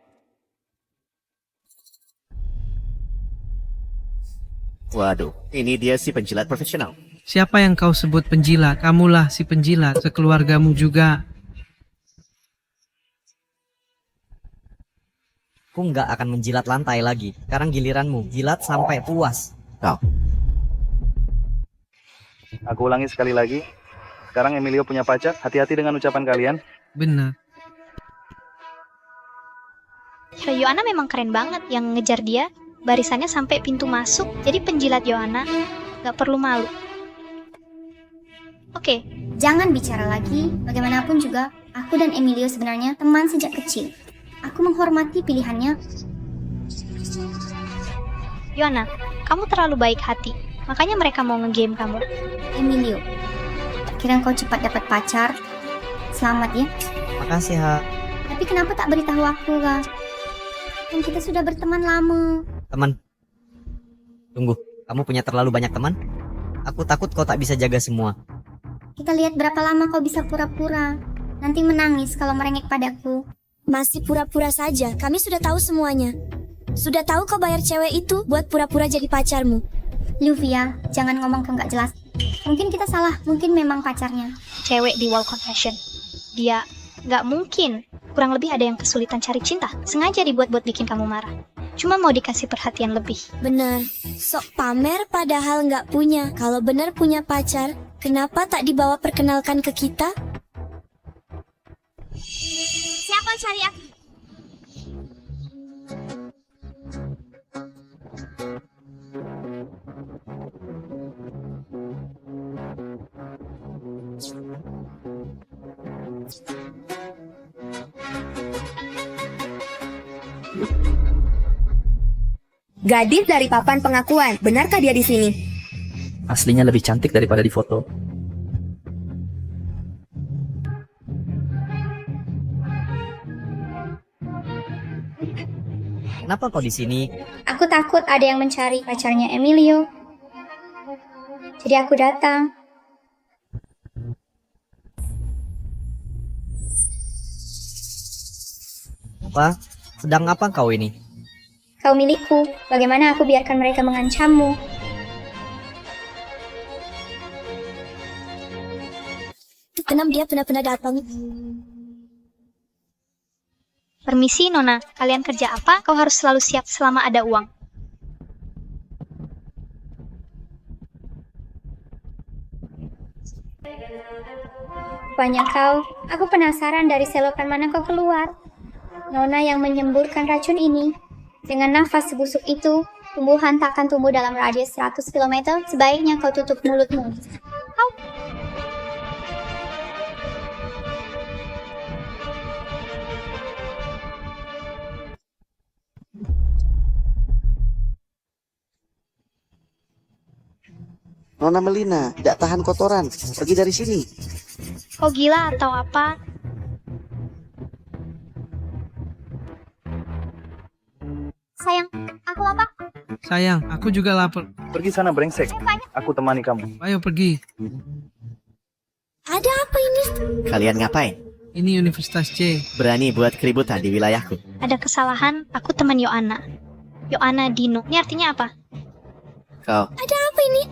Waduh, ini dia si penjilat profesional. Siapa yang kau sebut penjilat? Kamulah si penjilat, sekeluargamu juga. Aku nggak akan menjilat lantai lagi. Sekarang giliranmu, jilat sampai puas. Aku ulangi sekali lagi. Sekarang Emilio punya pacar. Hati-hati dengan ucapan kalian. Benar. Yohana memang keren banget. Yang ngejar dia, barisannya sampai pintu masuk. Jadi penjilat Yohana gak perlu malu. Oke. Jangan bicara lagi. Bagaimanapun juga, aku dan Emilio sebenarnya teman sejak kecil. Aku menghormati pilihannya. Yohana, kamu terlalu baik hati. Makanya mereka mau nge-game kamu. Emilio, tak kira kau cepat dapat pacar. Selamat ya. Makasih, Ha. Tapi kenapa tak beritahu aku, Kak? Kan kita sudah berteman lama. Teman. Tunggu, kamu punya terlalu banyak teman? Aku takut kau tak bisa jaga semua. Kita lihat berapa lama kau bisa pura-pura. Nanti menangis kalau merengek padaku. Masih pura-pura saja, kami sudah tahu semuanya. Sudah tahu kau bayar cewek itu buat pura-pura jadi pacarmu. Luvia, jangan ngomong kau nggak jelas. Mungkin kita salah, mungkin memang pacarnya. Cewek di wall confession. Dia nggak mungkin. Kurang lebih ada yang kesulitan cari cinta. Sengaja dibuat buat bikin kamu marah. Cuma mau dikasih perhatian lebih. Benar, sok pamer padahal nggak punya. Kalau benar punya pacar, kenapa tak dibawa perkenalkan ke kita? Siapa cari aku? Gadis dari papan pengakuan, benarkah dia di sini? Aslinya lebih cantik daripada di foto. Kenapa kau di sini? Aku takut ada yang mencari pacarnya Emilio. Jadi aku datang. Apa? Sedang apa kau ini? Kau milikku. Bagaimana aku biarkan mereka mengancammu? Kenapa dia benar-benar datang? Permisi, Nona. Kalian kerja apa? Kau harus selalu siap selama ada uang. Rupanya kau. Aku penasaran dari selokan mana kau keluar. Nona yang menyemburkan racun ini. Dengan nafas sebusuk itu, tumbuhan tak akan tumbuh dalam radius 100 km. Sebaiknya kau tutup mulutmu. Nona Melina, tidak tahan kotoran. Pergi dari sini. Kau gila atau apa? Sayang, aku lapar. Sayang, aku juga lapar. Pergi sana brengsek. Aku temani kamu. Ayo pergi. Ada apa ini? Kalian ngapain? Ini Universitas C. Berani buat keributan di wilayahku. Ada kesalahan, aku teman Yohana. Yohana Dino. Ini artinya apa? Kau, Ada apa ini?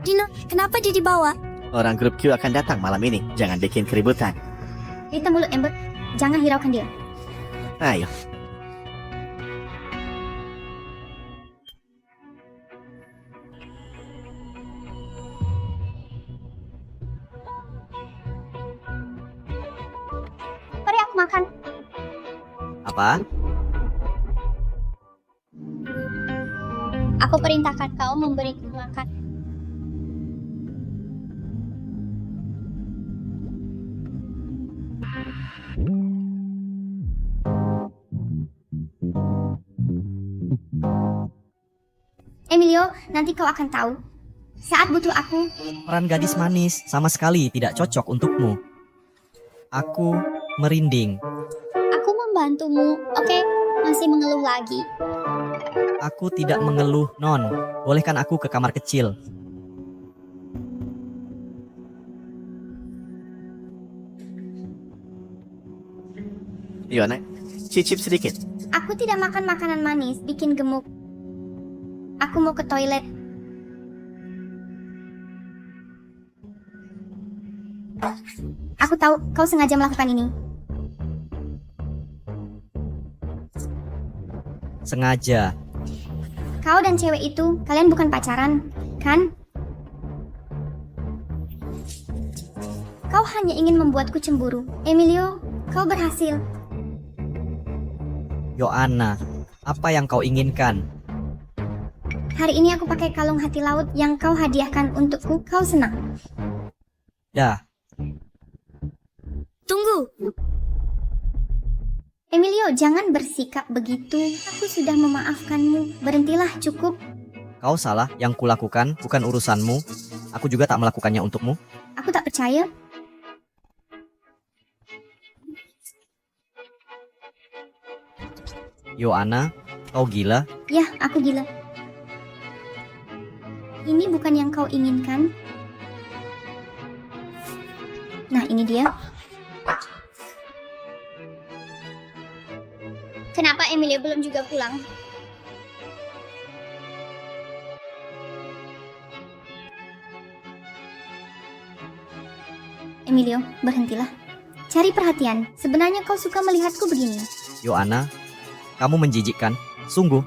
Dino, kenapa dia dibawa? orang grup Q akan datang malam ini. Jangan bikin keributan. Hitam mulut Ember. Jangan hiraukan dia. Ayo. Mari aku makan. Apa? Aku perintahkan kau memberiku makan. Emilio, nanti kau akan tahu. Saat butuh aku, Peran gadis manis sama sekali tidak cocok untukmu. Aku merinding. Aku membantumu, oke? Masih mengeluh lagi. Aku tidak mengeluh, Non. Bolehkan aku ke kamar kecil? Yona, cicip sedikit. aku tidak makan makanan manis, bikin gemuk. Aku mau ke toilet. Aku tahu kau sengaja melakukan ini. Sengaja. Kau dan cewek itu, kalian bukan pacaran, kan? Kau hanya ingin membuatku cemburu. Emilio, kau berhasil. Yohana, apa yang kau inginkan? Hari ini aku pakai kalung hati laut yang kau hadiahkan untukku. Kau senang? Dah. Tunggu. Emilio, jangan bersikap begitu. Aku sudah memaafkanmu. Berhentilah, cukup. Kau salah, yang kulakukan bukan urusanmu. Aku juga tak melakukannya untukmu. Aku tak percaya. Yoana, kau gila? Ya, aku gila. Ini bukan yang kau inginkan. Nah, ini dia. Kenapa Emilio belum juga pulang? Emilio, berhentilah. Cari perhatian. Sebenarnya kau suka melihatku begini. Yoana, kamu menjijikkan. Sungguh.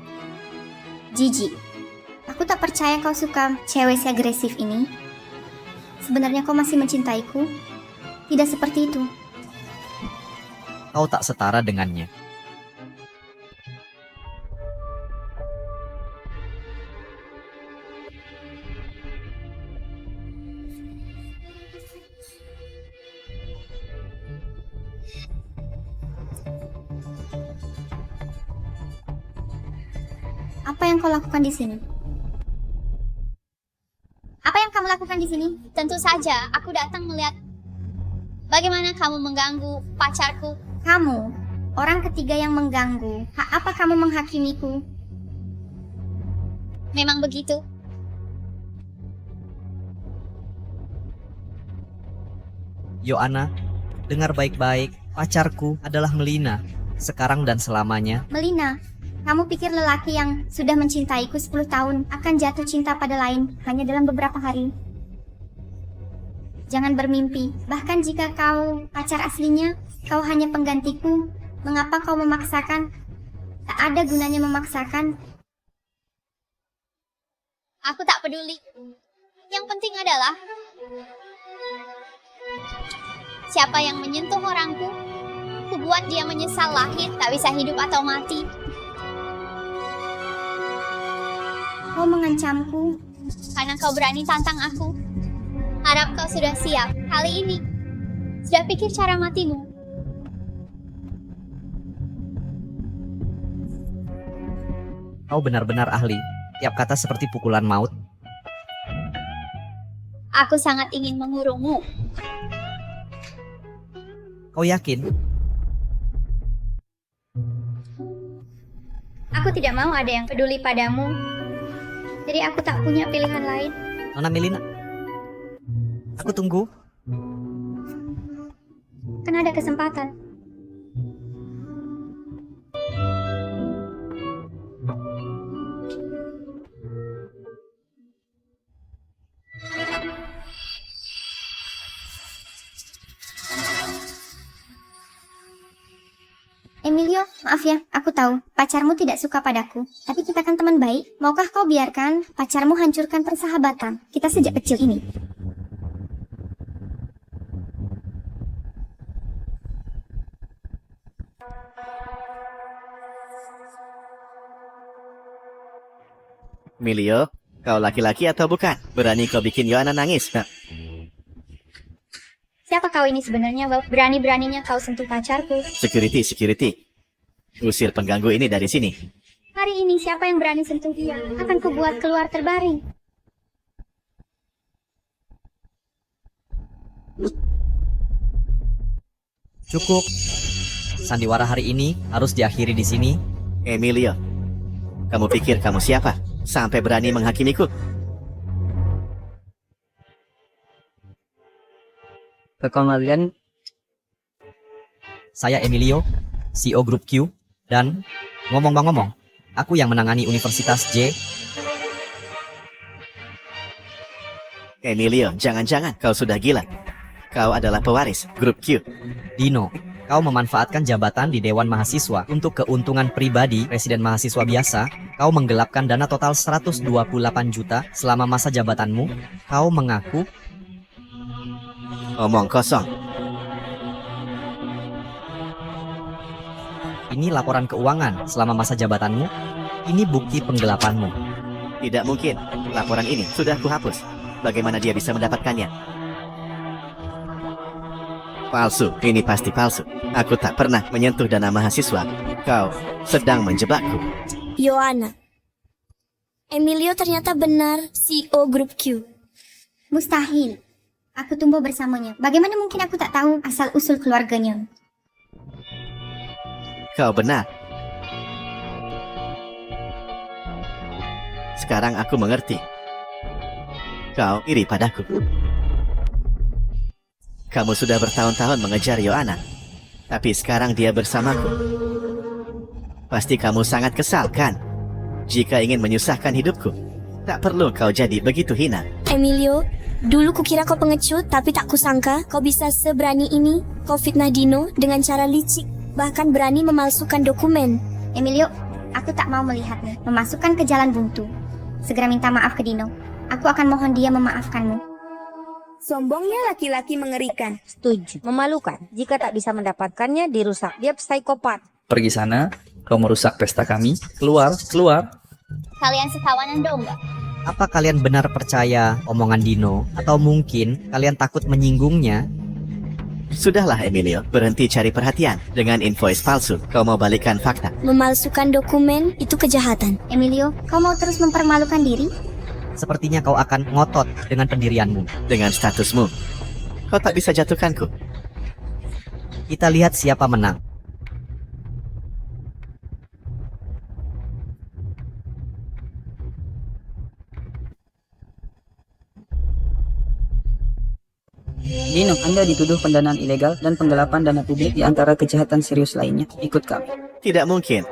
Jijik. Aku tak percaya kau suka cewek si agresif ini. Sebenarnya kau masih mencintaiku. Tidak seperti itu. Kau tak setara dengannya. Apa yang kau lakukan di sini? Apa yang kamu lakukan di sini? Tentu saja, aku datang melihat bagaimana kamu mengganggu pacarku. Kamu, orang ketiga yang mengganggu. Hak apa kamu menghakimiku? Memang begitu. Yoana, dengar baik-baik. Pacarku adalah Melina. Sekarang dan selamanya. Melina, kamu pikir lelaki yang sudah mencintaiku 10 tahun akan jatuh cinta pada lain hanya dalam beberapa hari? Jangan bermimpi. Bahkan jika kau pacar aslinya, kau hanya penggantiku. Mengapa kau memaksakan? Tak ada gunanya memaksakan. Aku tak peduli. Yang penting adalah siapa yang menyentuh orangku, ku buat dia menyesal lahir, tak bisa hidup atau mati. Kau mengancamku karena kau berani tantang aku. Harap kau sudah siap kali ini. Sudah pikir cara matimu? Kau benar-benar ahli. Tiap kata seperti pukulan maut. Aku sangat ingin mengurungmu. Kau yakin? Aku tidak mau ada yang peduli padamu. Jadi aku tak punya pilihan lain. Nona Melina, aku tunggu. Kan ada kesempatan. Emilio, maaf ya, aku tahu pacarmu tidak suka padaku. Tapi kita kan teman baik. Maukah kau biarkan pacarmu hancurkan persahabatan kita sejak kecil ini? Emilio, kau laki-laki atau bukan? Berani kau bikin Yoana nangis? Nah. Siapa kau ini sebenarnya? Berani-beraninya kau sentuh pacarku. Security. Usir pengganggu ini dari sini. Hari ini siapa yang berani sentuh dia? Akan kubuat keluar terbaring. Cukup. Sandiwara hari ini harus diakhiri di sini. Emilio, kamu pikir kamu siapa? Sampai berani menghakimiku? Perkenalkan, saya Emilio, CEO Grup Q, dan ngomong-ngomong, aku yang menangani Universitas J. Emilio, jangan-jangan kau sudah gila. Kau adalah pewaris Grup Q. Dino, kau memanfaatkan jabatan di Dewan Mahasiswa untuk keuntungan pribadi Presiden Mahasiswa biasa. Kau menggelapkan dana total 128 juta selama masa jabatanmu. Kau mengaku omong kosong. Ini laporan keuangan selama masa jabatanmu. Ini bukti penggelapanmu. Tidak mungkin. Laporan ini sudah kuhapus. Bagaimana dia bisa mendapatkannya? Palsu, ini pasti palsu. Aku tak pernah menyentuh dana mahasiswa. Kau sedang menjebakku. Yohana. Emilio ternyata benar CEO Grup Q. Mustahil. Aku tumbuh bersamanya. Bagaimana mungkin aku tak tahu asal-usul keluarganya? Kau benar. Sekarang aku mengerti. Kau iri padaku. Kamu sudah bertahun-tahun mengejar Yohana, tapi sekarang dia bersamaku. Pasti kamu sangat kesal, kan? Jika ingin menyusahkan hidupku, tak perlu kau jadi begitu hina. Emilio, dulu kukira kau pengecut, tapi tak kusangka kau bisa seberani ini. Kau fitnah Dino dengan cara licik, bahkan berani memalsukan dokumen. Emilio, aku tak mau melihatmu memasukkan ke jalan buntu. Segera minta maaf ke Dino. Aku akan mohon dia memaafkanmu. Sombongnya laki-laki mengerikan. Setuju. Memalukan. Jika tak bisa mendapatkannya, dirusak. Dia psikopat. Pergi sana, kau merusak pesta kami. Keluar, keluar. Kalian sekawanan dong nggak? Apa kalian benar percaya omongan Dino? Atau mungkin kalian takut menyinggungnya? Sudahlah Emilio, berhenti cari perhatian. Dengan invoice palsu, kau mau balikan fakta. Memalsukan dokumen itu kejahatan. Emilio, kau mau terus mempermalukan diri? Sepertinya kau akan ngotot dengan pendirianmu. Dengan statusmu, kau tak bisa jatuhkanku. Kita lihat siapa menang. Dino, Anda dituduh pendanaan ilegal dan penggelapan dana publik di antara kejahatan serius lainnya. Ikut kami. Tidak mungkin.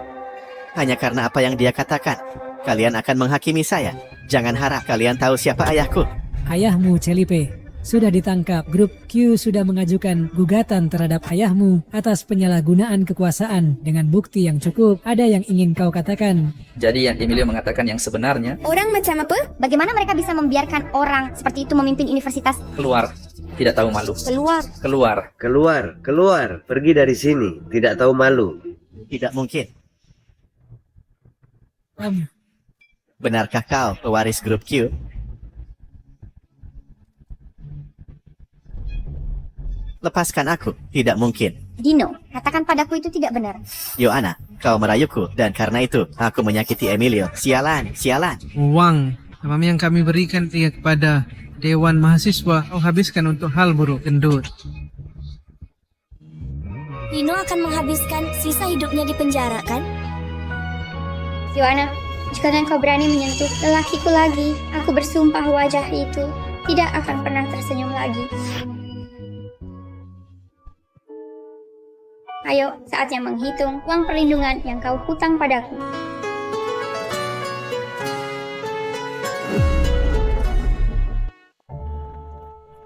Hanya karena apa yang dia katakan, kalian akan menghakimi saya. Jangan harap kalian tahu siapa ayahku. Ayahmu, Celipe, sudah ditangkap. Grup Q sudah mengajukan gugatan terhadap ayahmu atas penyalahgunaan kekuasaan dengan bukti yang cukup. Ada yang ingin kau katakan? Jadi yang Emilio mengatakan yang sebenarnya. Orang macam apa? Bagaimana mereka bisa membiarkan orang seperti itu memimpin universitas? Keluar. Tidak tahu malu. Keluar. Keluar. Keluar, keluar. Pergi dari sini. Tidak tahu malu. Tidak mungkin. Benarkah kau pewaris grup Q? Lepaskan aku. Tidak mungkin. Dino, katakan padaku itu tidak benar. Yohana, kau merayuku dan karena itu aku menyakiti Emilio. Sialan, sialan. Uang yang kami berikan kepada Dewan Mahasiswa kau habiskan untuk hal buruk, gendut. Dino akan menghabiskan sisa hidupnya di penjara, kan? Yohana, jika kau berani menyentuh lelakiku lagi, aku bersumpah wajah itu tidak akan pernah tersenyum lagi. Ayo, saatnya menghitung uang perlindungan yang kau hutang padaku.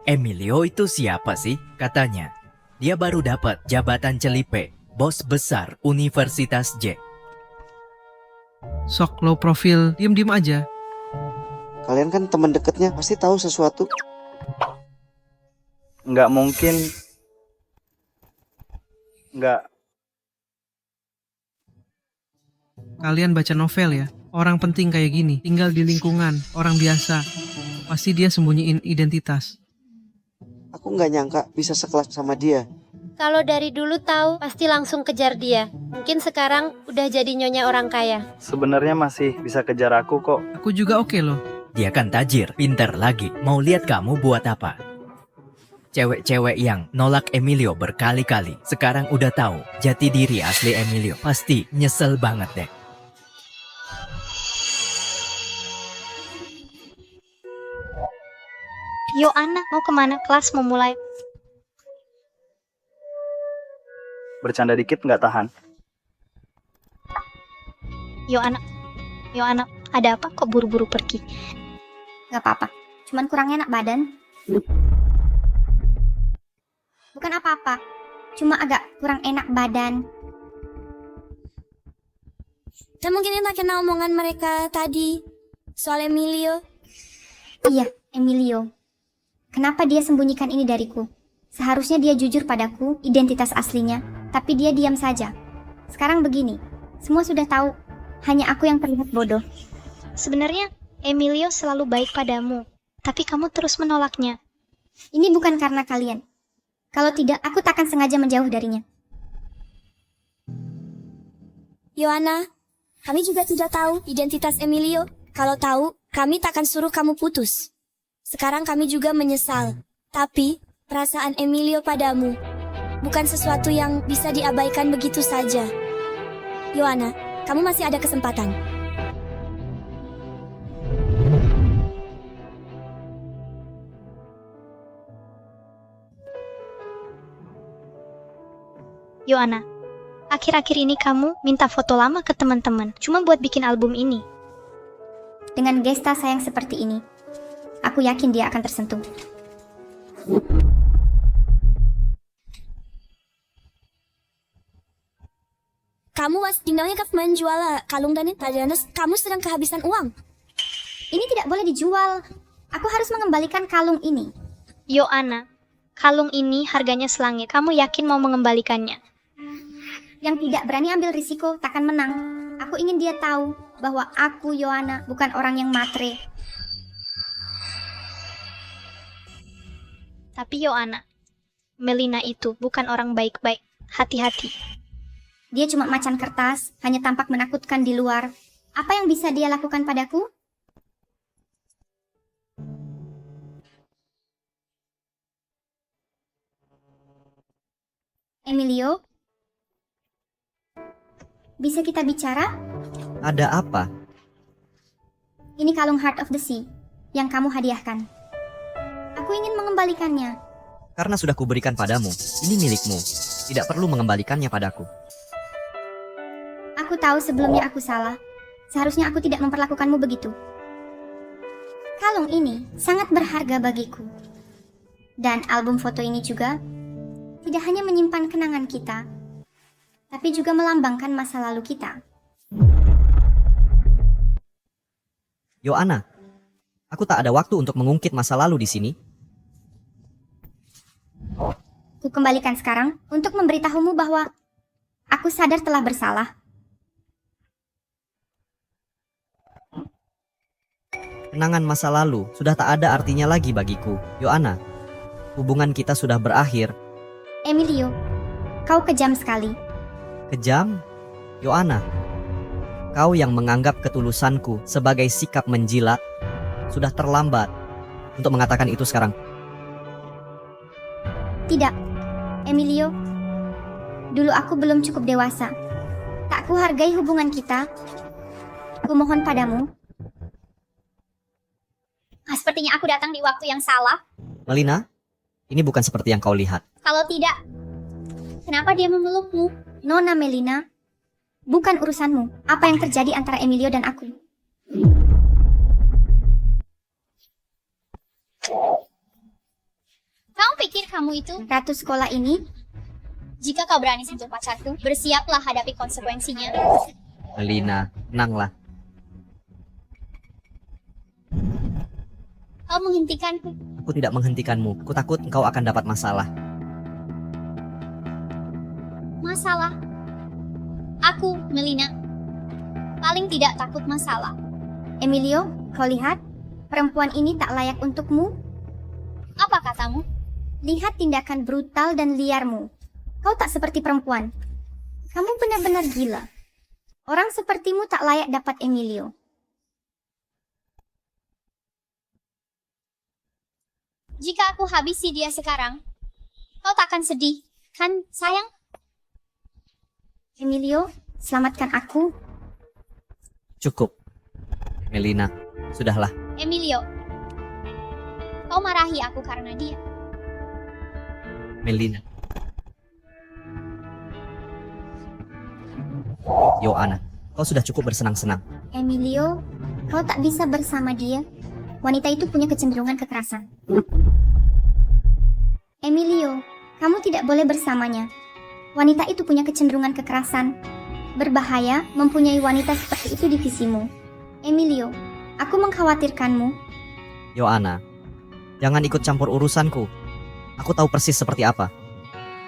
Emilio itu siapa sih? Katanya, dia baru dapat jabatan Celipe, bos besar Universitas J. Sok low profile, diem-diem aja. Kalian kan teman dekatnya, pasti tahu sesuatu. Nggak mungkin. Nggak. Kalian baca novel ya? Orang penting kayak gini, tinggal di lingkungan, orang biasa. Pasti dia sembunyiin identitas. Aku nggak nyangka bisa sekelas sama dia. Kalau dari dulu tahu, pasti langsung kejar dia. Mungkin sekarang udah jadi nyonya orang kaya. Sebenarnya masih bisa kejar aku kok. Aku juga oke loh. Dia kan tajir, pintar lagi. Mau lihat kamu buat apa? Cewek-cewek yang nolak Emilio berkali-kali sekarang udah tahu jati diri asli Emilio. Pasti nyesel banget deh. Yohana, mau kemana? Kelas mau mulai. Bercanda dikit nggak tahan. Yohana, ada apa kok buru-buru pergi? Gak apa-apa, cuman kurang enak badan. Bukan apa-apa, cuma agak kurang enak badan. Dan mungkin kita kena omongan mereka tadi soal Emilio. Iya, Emilio. Kenapa dia sembunyikan ini dariku? Seharusnya dia jujur padaku, identitas aslinya, tapi dia diam saja. Sekarang begini, semua sudah tahu, hanya aku yang terlihat bodoh. Sebenarnya Emilio selalu baik padamu, tapi kamu terus menolaknya. Ini bukan karena kalian. Kalau tidak, aku takkan sengaja menjauh darinya. Yohana, kami juga tidak tahu identitas Emilio. Kalau tahu, kami takkan suruh kamu putus. Sekarang kami juga menyesal. Tapi, perasaan Emilio padamu bukan sesuatu yang bisa diabaikan begitu saja. Yohana, kamu masih ada kesempatan. Yohana, akhir-akhir ini kamu minta foto lama ke teman-teman, cuma buat bikin album ini. Dengan gesta sayang seperti ini, aku yakin dia akan tersentuh. Kamu dinamanya menjual kalung dan tajanas, kamu sedang kehabisan uang. Ini tidak boleh dijual. Aku harus mengembalikan kalung ini. Yohana, kalung ini harganya selangit. Kamu yakin mau mengembalikannya? Yang tidak berani ambil risiko takkan menang. Aku ingin dia tahu bahwa aku, Yohana, bukan orang yang matre. Tapi Yohana, Melina itu bukan orang baik-baik. Hati-hati. Dia cuma macan kertas, hanya tampak menakutkan di luar. Apa yang bisa dia lakukan padaku? Emilio? Bisa kita bicara? Ada apa? Ini kalung Heart of the Sea yang kamu hadiahkan. Aku ingin mengembalikannya. Karena sudah kuberikan padamu, ini milikmu. Tidak perlu mengembalikannya padaku. Aku tahu sebelumnya aku salah. Seharusnya aku tidak memperlakukanmu begitu. Kalung ini sangat berharga bagiku. Dan album foto ini juga tidak hanya menyimpan kenangan kita, tapi juga melambangkan masa lalu kita. Yohana, aku tak ada waktu untuk mengungkit masa lalu di sini. Ku kembalikan sekarang untuk memberitahumu bahwa aku sadar telah bersalah. Kenangan masa lalu sudah tak ada artinya lagi bagiku. Yohana, hubungan kita sudah berakhir. Emilio, kau kejam sekali. Kejam? Yohana, kau yang menganggap ketulusanku sebagai sikap menjilat, sudah terlambat untuk mengatakan itu sekarang. Tidak, Emilio. Dulu aku belum cukup dewasa. Tak kuhargai hubungan kita. Kumohon padamu. Sepertinya aku datang di waktu yang salah. Melina, ini bukan seperti yang kau lihat. Kalau tidak, kenapa dia memelukmu? Nona Melina, bukan urusanmu apa yang terjadi antara Emilio dan aku. Kamu pikir kamu itu ratu sekolah ini? Jika kau berani sentuh pacarku, bersiaplah hadapi konsekuensinya. Melina, tenanglah. Kau menghentikanku. Aku tidak menghentikanmu. Ku takut engkau akan dapat masalah. Masalah? Aku, Melina, paling tidak takut masalah. Emilio, kau lihat? Perempuan ini tak layak untukmu. Apa katamu? Lihat tindakan brutal dan liarmu. Kau tak seperti perempuan. Kamu benar-benar gila. Orang sepertimu tak layak dapat Emilio. Jika aku habisi dia sekarang, kau takkan sedih, kan sayang? Emilio, selamatkan aku. Cukup. Melina, sudahlah. Emilio, kau marahi aku karena dia. Melina. Yohana, kau sudah cukup bersenang-senang. Emilio, kau tak bisa bersama dia. Wanita itu punya kecenderungan kekerasan. Emilio, kamu tidak boleh bersamanya. Wanita itu punya kecenderungan kekerasan. Berbahaya mempunyai wanita seperti itu di visimu. Emilio, aku mengkhawatirkanmu. Yohana, jangan ikut campur urusanku. Aku tahu persis seperti apa.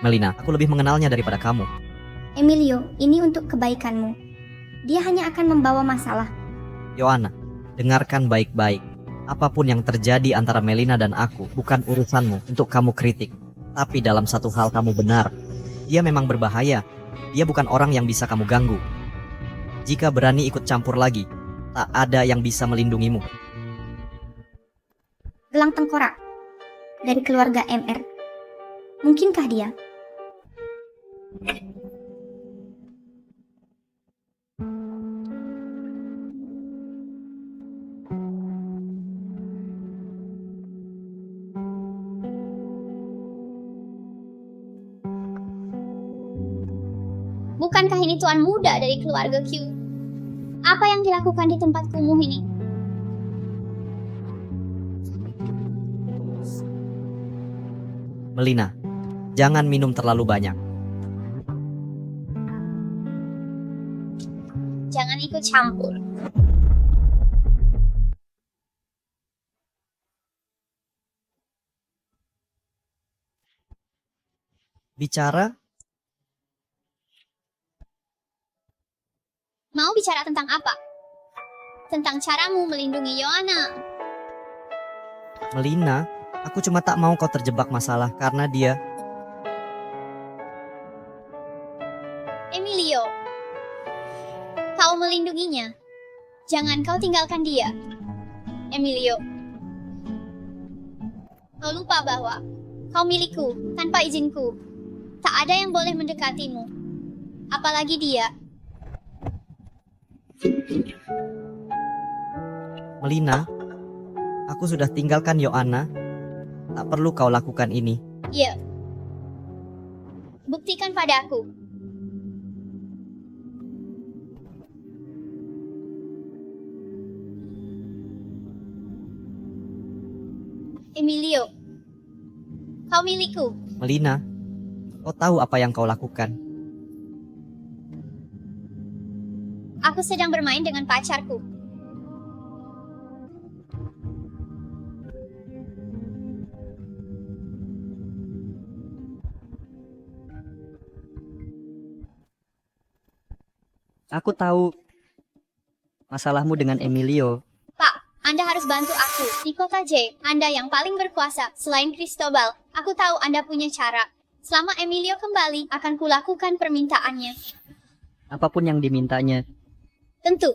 Melina, aku lebih mengenalnya daripada kamu. Emilio, ini untuk kebaikanmu. Dia hanya akan membawa masalah. Yohana, dengarkan baik-baik. Apapun yang terjadi antara Melina dan aku bukan urusanmu untuk kamu kritik. Tapi dalam satu hal kamu benar. Dia memang berbahaya. Dia bukan orang yang bisa kamu ganggu. Jika berani ikut campur lagi, tak ada yang bisa melindungimu. Gelang tengkorak dari keluarga MR. Mungkinkah dia? Bukankah ini tuan muda dari keluarga Q? Apa yang dilakukan di tempat kumuh ini? Melina, jangan minum terlalu banyak. Jangan ikut campur. Bicara? Mau bicara tentang apa? Tentang caramu melindungi Yohana. Melina, aku cuma tak mau kau terjebak masalah karena dia. Emilio, kau melindunginya. Jangan kau tinggalkan dia. Emilio, kau lupa bahwa kau milikku tanpa izinku. Tak ada yang boleh mendekatimu. Apalagi dia. Melina, aku sudah tinggalkan Yohana. Tak perlu kau lakukan ini. Iya. Buktikan padaku. Emilio, kau milikku. Melina, kau tahu apa yang kau lakukan. Aku sedang bermain dengan pacarku. Aku tahu masalahmu dengan Emilio. Pak, Anda harus bantu aku. Di kota J, Anda yang paling berkuasa selain Cristobal. Aku tahu Anda punya cara. Selama Emilio kembali, akan kulakukan permintaannya. Apapun yang dimintanya. Tentu.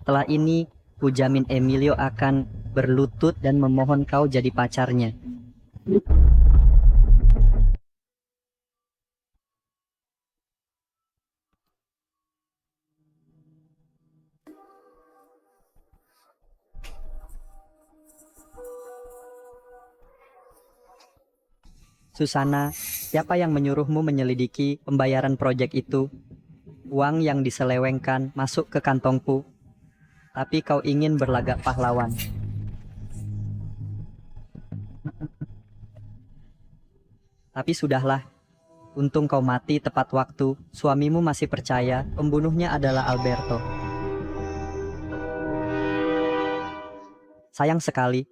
Setelah ini, ku jamin Emilio akan berlutut dan memohon kau jadi pacarnya. Susana, siapa yang menyuruhmu menyelidiki pembayaran proyek itu? Uang yang diselewengkan masuk ke kantongku, tapi kau ingin berlagak pahlawan. Tapi sudahlah, untung kau mati tepat waktu. Suamimu masih percaya pembunuhnya adalah Alberto. Sayang sekali,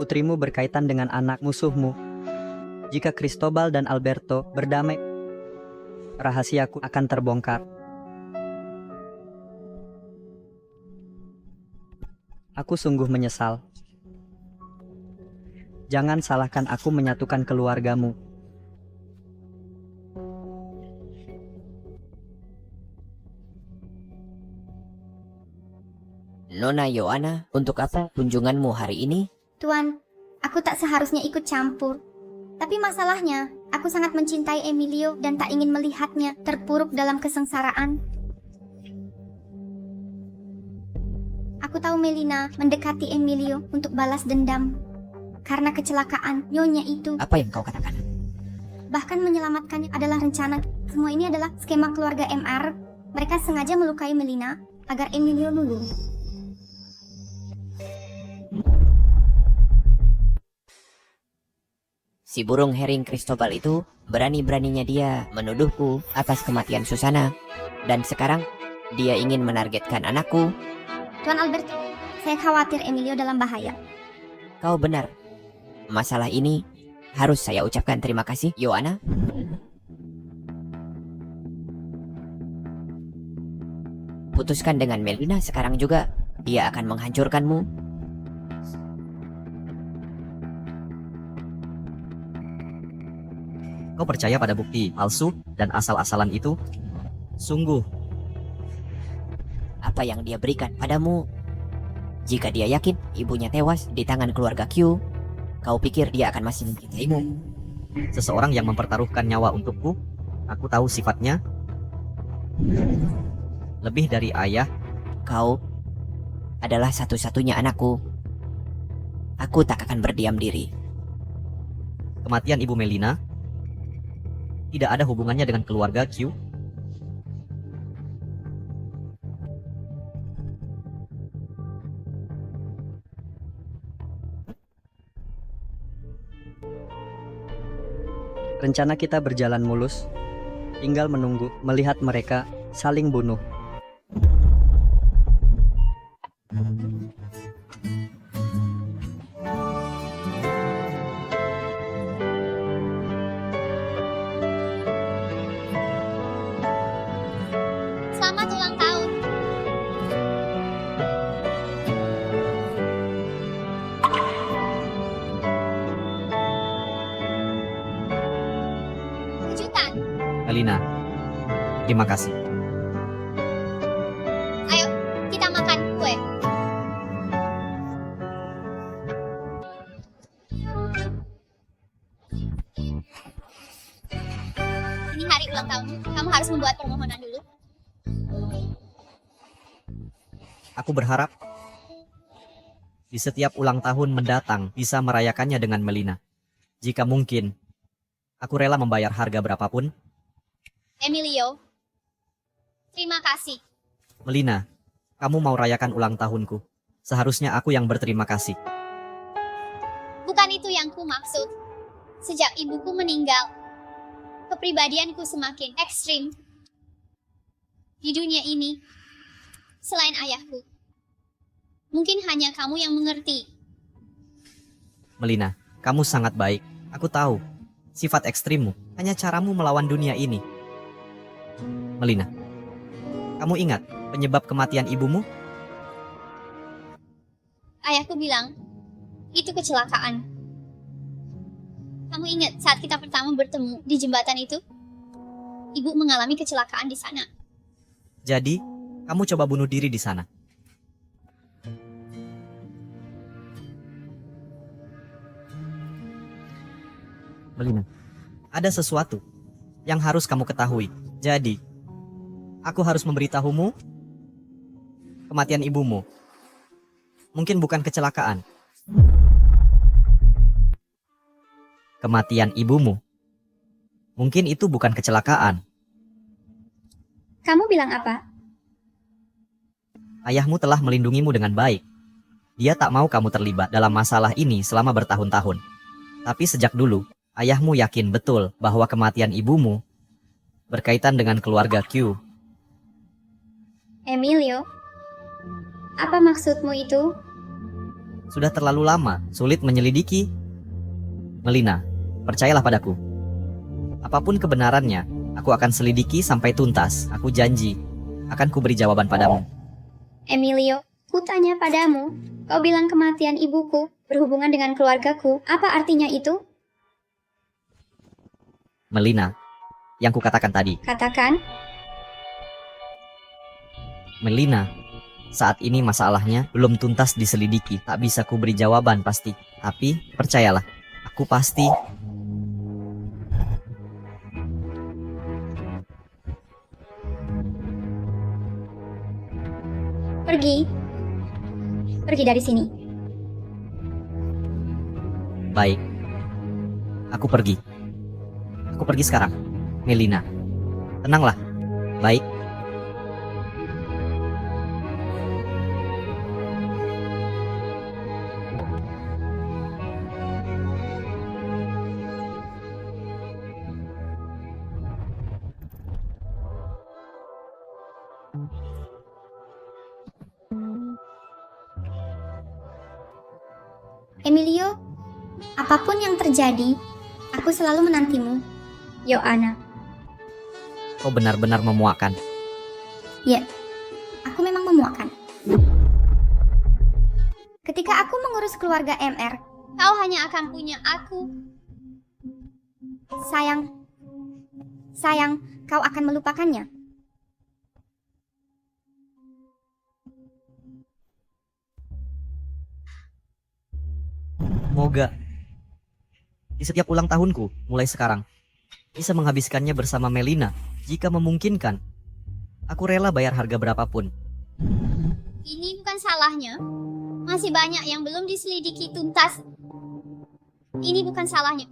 putrimu berkaitan dengan anak musuhmu. Jika Cristobal dan Alberto berdamai, rahasiaku akan terbongkar. Aku sungguh menyesal. Jangan salahkan aku menyatukan keluargamu. Nona Yohana, untuk apa kunjunganmu hari ini? Tuan, aku tak seharusnya ikut campur. Tapi masalahnya, aku sangat mencintai Emilio dan tak ingin melihatnya terpuruk dalam kesengsaraan. Aku tahu Melina mendekati Emilio untuk balas dendam. Karena kecelakaan nyonya itu. Apa yang kau katakan? Bahkan menyelamatkannya adalah rencana. Semua ini adalah skema keluarga MR. Mereka sengaja melukai Melina agar Emilio luluh. Si burung herring Cristobal itu berani-beraninya dia menuduhku atas kematian Susana. Dan sekarang dia ingin menargetkan anakku. Tuan Alberto, saya khawatir Emilio dalam bahaya. Kau benar. Masalah ini harus saya ucapkan terima kasih, Yohana. Putuskan dengan Melina sekarang juga. Dia akan menghancurkanmu. Kau percaya pada bukti palsu dan asal-asalan itu? Sungguh. Apa yang dia berikan padamu? Jika dia yakin ibunya tewas di tangan keluarga Q, kau pikir dia akan masih mencintaimu? Seseorang yang mempertaruhkan nyawa untukku, aku tahu sifatnya. Lebih dari ayah. Kau adalah satu-satunya anakku. Aku tak akan berdiam diri. Kematian Ibu Melina tidak ada hubungannya dengan keluarga Q. Rencana kita berjalan mulus, tinggal menunggu melihat mereka saling bunuh. Selamat ulang tahun. Kejutan. Melina, terima kasih. Ayo, kita makan kue. Ini hari ulang tahunmu. Kamu harus membuat permohonan dulu. Aku berharap di setiap ulang tahun mendatang bisa merayakannya dengan Melina. Jika mungkin, aku rela membayar harga berapapun. Emilio, terima kasih. Melina, kamu mau rayakan ulang tahunku. Seharusnya aku yang berterima kasih. Bukan itu yang ku maksud. Sejak ibuku meninggal, kepribadianku semakin ekstrim. Di dunia ini, selain ayahku, mungkin hanya kamu yang mengerti. Melina, kamu sangat baik. Aku tahu sifat ekstrimmu, hanya caramu melawan dunia ini. Melina, kamu ingat penyebab kematian ibumu? Ayahku bilang, itu kecelakaan. Kamu ingat saat kita pertama bertemu di jembatan itu? Ibu mengalami kecelakaan di sana. Jadi, kamu coba bunuh diri di sana. Melina, ada sesuatu yang harus kamu ketahui. Jadi, aku harus memberitahumu kematian ibumu. Mungkin bukan kecelakaan. Kematian ibumu. Mungkin itu bukan kecelakaan. Kamu bilang apa? Ayahmu telah melindungimu dengan baik. Dia tak mau kamu terlibat dalam masalah ini selama bertahun-tahun. Tapi sejak dulu, ayahmu yakin betul bahwa kematian ibumu berkaitan dengan keluarga Q. Emilio, apa maksudmu itu? Sudah terlalu lama, sulit menyelidiki. Melina, percayalah padaku. Apapun kebenarannya, aku akan selidiki sampai tuntas. Aku janji, akan kuberi jawaban padamu. Emilio, ku tanya padamu, kau bilang kematian ibuku berhubungan dengan keluargaku. Apa artinya itu? Melina, yang kukatakan tadi. Katakan. Melina, saat ini masalahnya belum tuntas diselidiki. Tak bisa kuberi jawaban pasti. Tapi, percayalah, aku pasti. Pergi. Pergi dari sini. Baik. Aku pergi. Aku pergi sekarang. Melina, tenanglah. Baik. Emilio, apapun yang terjadi, aku selalu menantimu. Yoana. Kau benar-benar memuakkan. Ya, aku memang memuakkan. Ketika aku mengurus keluarga MR, kau hanya akan punya aku. Sayang, Sayang, kau akan melupakannya. Semoga di setiap ulang tahunku, mulai sekarang, bisa menghabiskannya bersama Melina. Jika memungkinkan, aku rela bayar harga berapapun. Ini bukan salahnya. Masih banyak yang belum diselidiki tuntas. Ini bukan salahnya.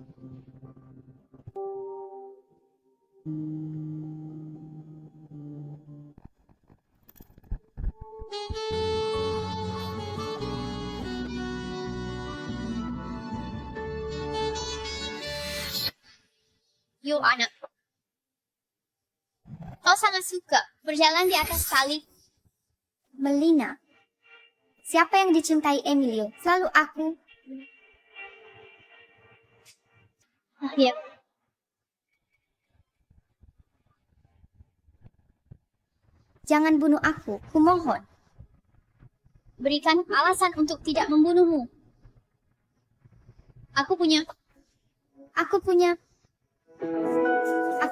Yoana, kau sangat suka berjalan di atas salib. Melina, siapa yang dicintai Emilio? Selalu aku. Ya. Jangan bunuh aku, kumohon. Berikan alasan untuk tidak membunuhmu. Aku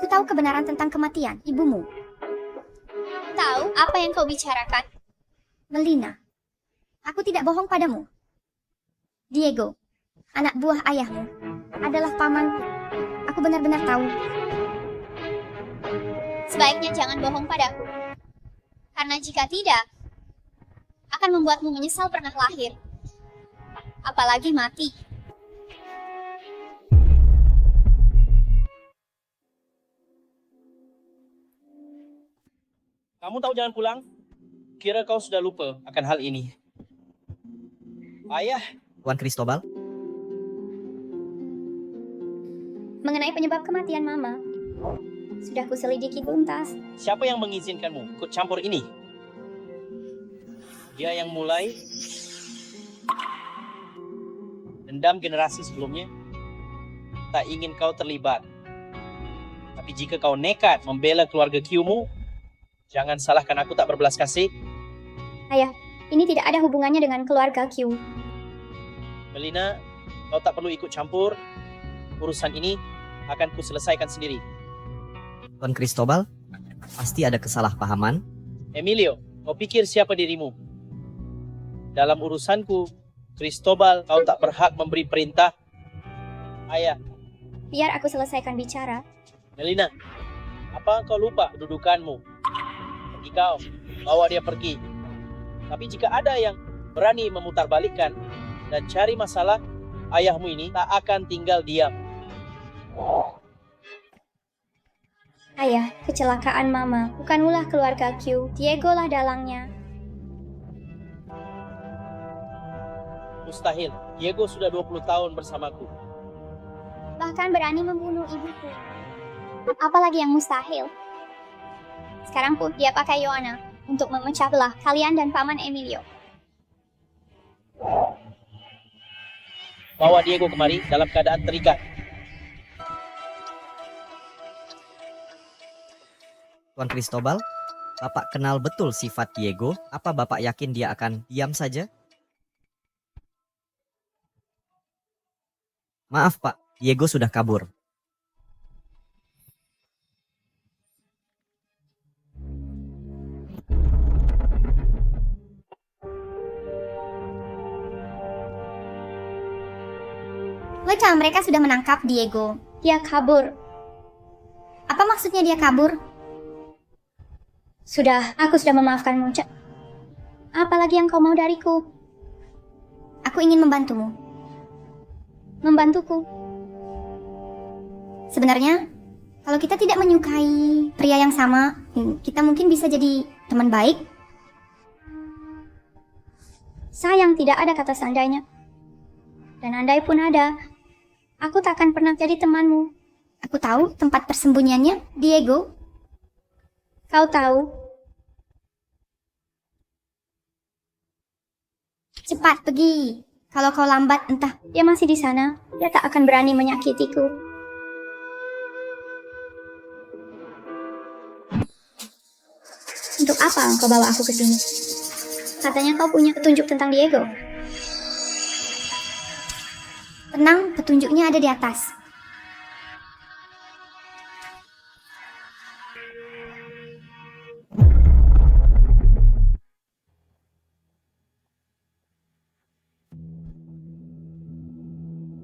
tahu kebenaran tentang kematian ibumu. Tahu apa yang kau bicarakan? Melina, aku tidak bohong padamu. Diego, anak buah ayahmu, adalah pamanku. Aku benar-benar tahu. Sebaiknya jangan bohong padaku. Karena jika tidak, akan membuatmu menyesal pernah lahir. Apalagi mati. Kamu tahu jangan pulang? Kira kau sudah lupa akan hal ini. Ayah. Tuan Cristobal? Mengenai penyebab kematian Mama, sudah kuselidiki tuntas. Siapa yang mengizinkanmu ikut campur ini? Dia yang mulai dendam generasi sebelumnya. Tak ingin kau terlibat. Tapi jika kau nekat membela keluarga Q-mu, jangan salahkan aku tak berbelas kasih. Ayah, ini tidak ada hubungannya dengan keluarga Q. Melina, kau tak perlu ikut campur. Urusan ini akan kuselesaikan sendiri. Tuan Cristobal, pasti ada kesalahpahaman. Emilio, kau pikir siapa dirimu? Dalam urusanku, Cristobal, kau tak berhak memberi perintah. Ayah. Biar aku selesaikan bicara. Melina, apa kau lupa kedudukanmu? Pergi kau, bawa dia pergi. Tapi jika ada yang berani memutarbalikkan dan cari masalah, ayahmu ini tak akan tinggal diam. Ayah, kecelakaan Mama bukan ulah keluarga Q. Diego lah dalangnya. Mustahil, Diego sudah 20 tahun bersamaku. Bahkan berani membunuh ibuku. Apalagi yang mustahil. Sekarang pun dia pakai Yoana untuk memecah belah kalian dan Paman Emilio. Bawa Diego kemari dalam keadaan terikat. Tuan Cristobal, Bapak kenal betul sifat Diego. Apa Bapak yakin dia akan diam saja? Maaf Pak, Diego sudah kabur. Baiklah, mereka sudah menangkap Diego. Dia kabur. Apa maksudnya dia kabur? Sudah, aku sudah memaafkanmu, Cak. Apalagi yang kau mau dariku? Aku ingin membantumu. Membantuku? Sebenarnya, kalau kita tidak menyukai pria yang sama, kita mungkin bisa jadi teman baik. Sayang, tidak ada kata seandainya. Dan andai pun ada, aku tak akan pernah jadi temanmu. Aku tahu tempat persembunyiannya, Diego. Kau tahu? Cepat pergi. Kalau kau lambat, entah. Dia masih di sana. Dia tak akan berani menyakitiku. Untuk apa engkau bawa aku ke sini? Katanya kau punya petunjuk tentang Diego. Tenang, petunjuknya ada di atas.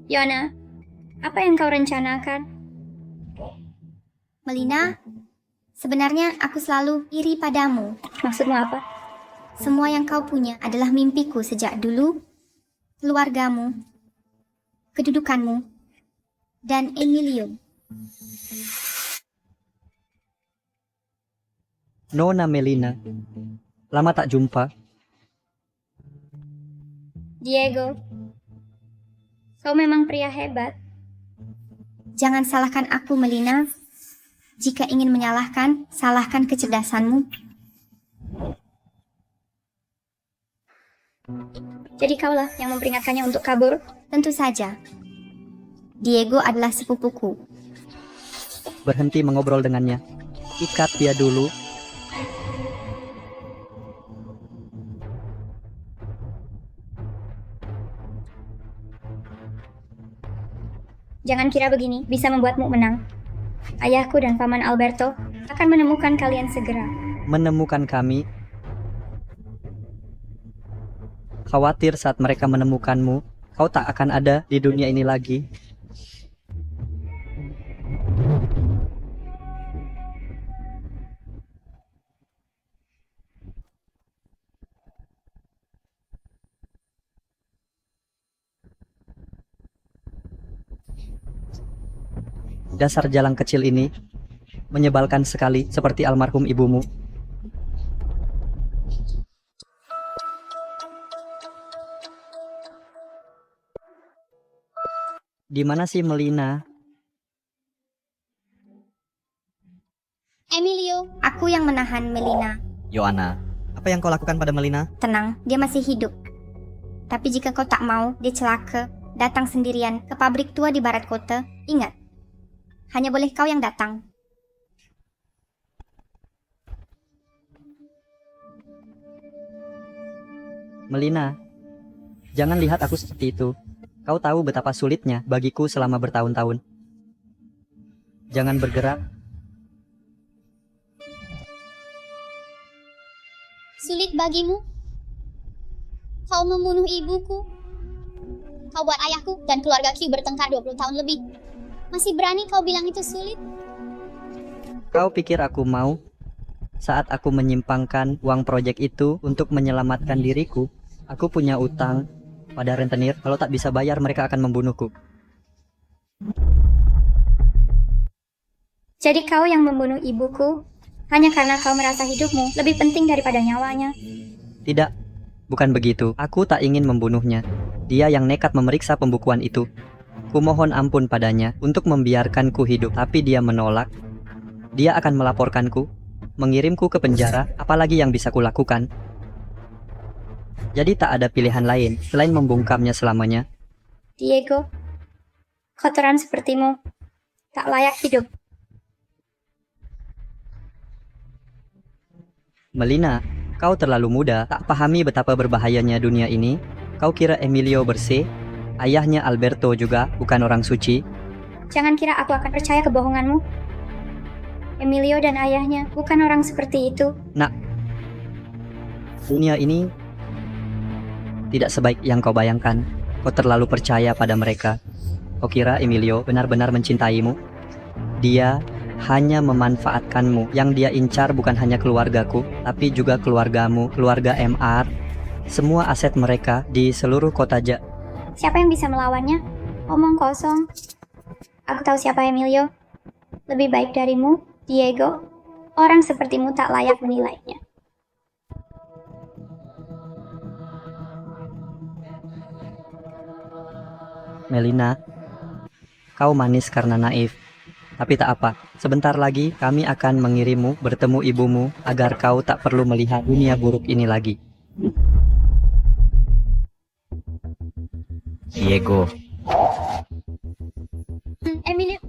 Yona, apa yang kau rencanakan? Melina, sebenarnya aku selalu iri padamu. Maksudmu apa? Semua yang kau punya adalah mimpiku sejak dulu. Keluargamu, kedudukanmu, dan Emilio. Nona Melina, lama tak jumpa. Diego, kau memang pria hebat. Jangan salahkan aku, Melina. Jika ingin menyalahkan, salahkan kecerdasanmu. Jadi kaulah yang memperingatkannya untuk kabur? Tentu saja. Diego adalah sepupuku. Berhenti mengobrol dengannya. Ikat dia dulu. Jangan kira begini bisa membuatmu menang. Ayahku dan Paman Alberto akan menemukan kalian segera. Menemukan kami. Khawatir saat mereka menemukanmu, kau tak akan ada di dunia ini lagi. Dasar jalan kecil ini menyebalkan sekali seperti almarhum ibumu. Di mana sih Melina? Emilio, aku yang menahan Melina. Yoana, apa yang kau lakukan pada Melina? Tenang, dia masih hidup. Tapi jika kau tak mau, dia celaka, datang sendirian ke pabrik tua di barat kota, ingat. Hanya boleh kau yang datang. Melina, jangan lihat aku seperti itu. Kau tahu betapa sulitnya bagiku selama bertahun-tahun. Jangan bergerak. Sulit bagimu? Kau membunuh ibuku. Kau buat ayahku dan keluarga Q bertengkar 20 tahun lebih. Masih berani kau bilang itu sulit? Kau pikir aku mau? Saat aku menyimpangkan uang proyek itu untuk menyelamatkan diriku, aku punya utang pada rentenir. Kalau tak bisa bayar, mereka akan membunuhku. Jadi kau yang membunuh ibuku hanya karena kau merasa hidupmu lebih penting daripada nyawanya. Tidak, bukan begitu. Aku tak ingin membunuhnya. Dia yang nekat memeriksa pembukuan itu. Kumohon ampun padanya untuk membiarkanku hidup, tapi dia menolak. Dia akan melaporkanku, mengirimku ke penjara, apalagi yang bisa kulakukan. Jadi tak ada pilihan lain selain membungkamnya selamanya. Diego, kotoran sepertimu tak layak hidup. Melina, kau terlalu muda, tak pahami betapa berbahayanya dunia ini. Kau kira Emilio bersih? Ayahnya Alberto juga bukan orang suci. Jangan kira aku akan percaya kebohonganmu. Emilio dan ayahnya bukan orang seperti itu. Nak, dunia ini tidak sebaik yang kau bayangkan. Kau terlalu percaya pada mereka. Kau kira Emilio benar-benar mencintaimu? Dia hanya memanfaatkanmu. Yang dia incar bukan hanya keluargaku, tapi juga keluargamu, keluarga MR. Semua aset mereka di seluruh kota Siapa yang bisa melawannya? Omong kosong. Aku tahu siapa Emilio. Lebih baik darimu, Diego. Orang sepertimu tak layak menilainya. Melina, kau manis karena naif. Tapi tak apa, sebentar lagi kami akan mengirimmu bertemu ibumu agar kau tak perlu melihat dunia buruk ini lagi. Diego. Emilio.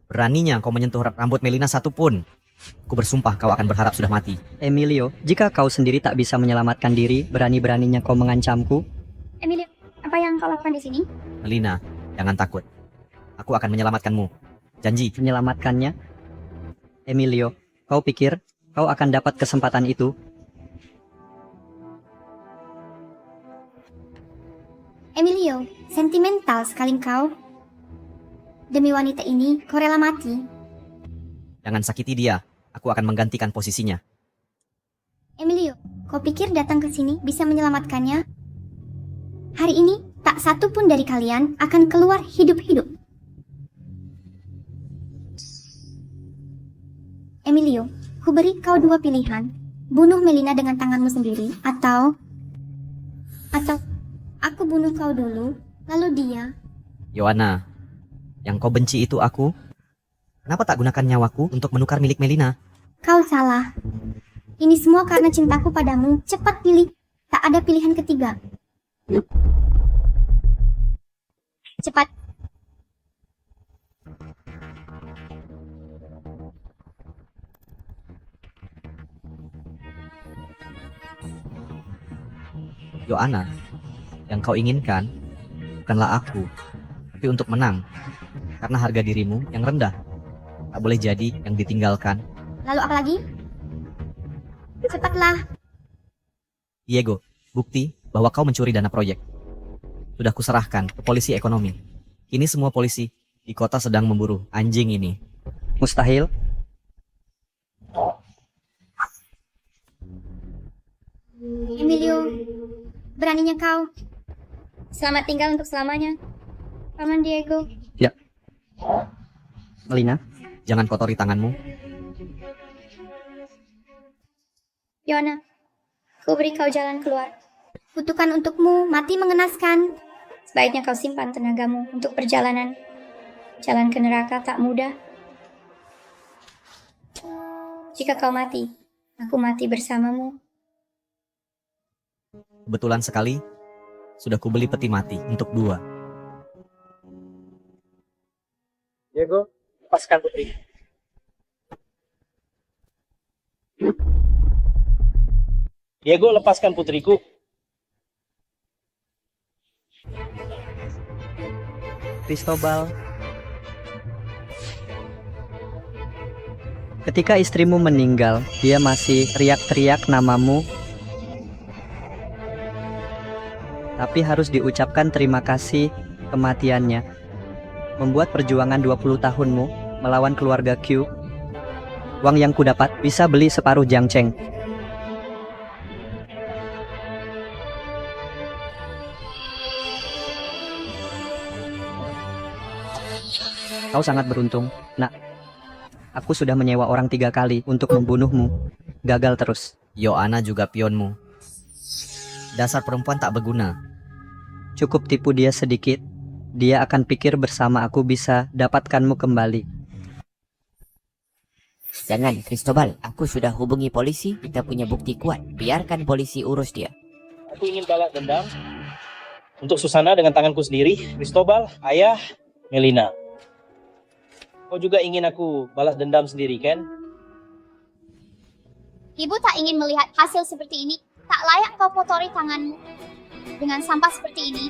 Beraninya kau menyentuh rambut Melina satupun. Ku bersumpah kau akan berharap sudah mati. Emilio, jika kau sendiri tak bisa menyelamatkan diri, berani-beraninya kau mengancamku. Emilio, apa yang kau lakukan di sini? Melina, jangan takut. Aku akan menyelamatkanmu. Janji. Menyelamatkannya? Emilio, kau pikir kau akan dapat kesempatan itu? Emilio, sentimental sekali kau. Demi wanita ini, kau rela mati. Jangan sakiti dia, aku akan menggantikan posisinya. Emilio, kau pikir datang ke sini bisa menyelamatkannya? Hari ini, tak satu pun dari kalian akan keluar hidup-hidup. Emilio, ku beri kau dua pilihan. Bunuh Melina dengan tanganmu sendiri, atau aku bunuh kau dulu, lalu dia. Yohana, yang kau benci itu aku. Kenapa tak gunakan nyawaku untuk menukar milik Melina? Kau salah. Ini semua karena cintaku padamu. Cepat pilih. Tak ada pilihan ketiga. Cepat. Yohana, yang kau inginkan bukanlah aku, tapi untuk menang. Karena harga dirimu yang rendah. Tak boleh jadi yang ditinggalkan. Lalu apa lagi? Cepatlah. Diego, bukti bahwa kau mencuri dana proyek. Sudah kuserahkan ke polisi ekonomi. Kini semua polisi di kota sedang memburu anjing ini. Mustahil. Emilio, beraninya kau. Selamat tinggal untuk selamanya, Paman Diego. Ya. Melina, jangan kotori tanganmu. Yona, ku beri kau jalan keluar. Kutukan untukmu mati mengenaskan. Sebaiknya kau simpan tenagamu untuk perjalanan. Jalan ke neraka tak mudah. Jika kau mati, aku mati bersamamu. Kebetulan sekali, sudah kubeli peti mati untuk 2. Diego, lepaskan putri. Diego, lepaskan putriku. Cristobal. Ketika istrimu meninggal, dia masih teriak-teriak namamu. Tapi harus diucapkan terima kasih kematiannya. Membuat perjuangan 20 tahunmu melawan keluarga Q. Uang yang kudapat bisa beli separuh Jiangcheng. Kau sangat beruntung, nak. Aku sudah menyewa orang 3 kali untuk membunuhmu. Gagal terus. Yohana juga pionmu. Dasar perempuan tak berguna. Cukup tipu dia sedikit. Dia akan pikir bersama aku bisa dapatkanmu kembali. Jangan, Cristobal. Aku sudah hubungi polisi. Kita punya bukti kuat. Biarkan polisi urus dia. Aku ingin balas dendam untuk Susana dengan tanganku sendiri. Cristobal, ayah, Melina. Kau juga ingin aku balas dendam sendiri, kan? Ibu tak ingin melihat hasil seperti ini. Tak layak kau kotori tanganmu dengan sampah seperti ini.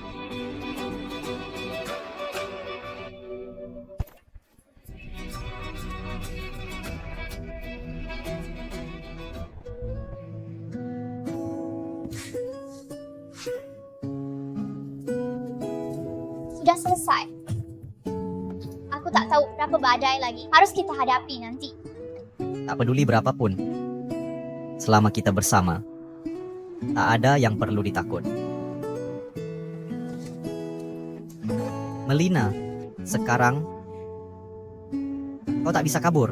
Sudah selesai. Aku tak tahu berapa badai lagi harus kita hadapi nanti. Tak peduli berapapun. Selama kita bersama, tak ada yang perlu ditakut. Melina, sekarang kau tak bisa kabur.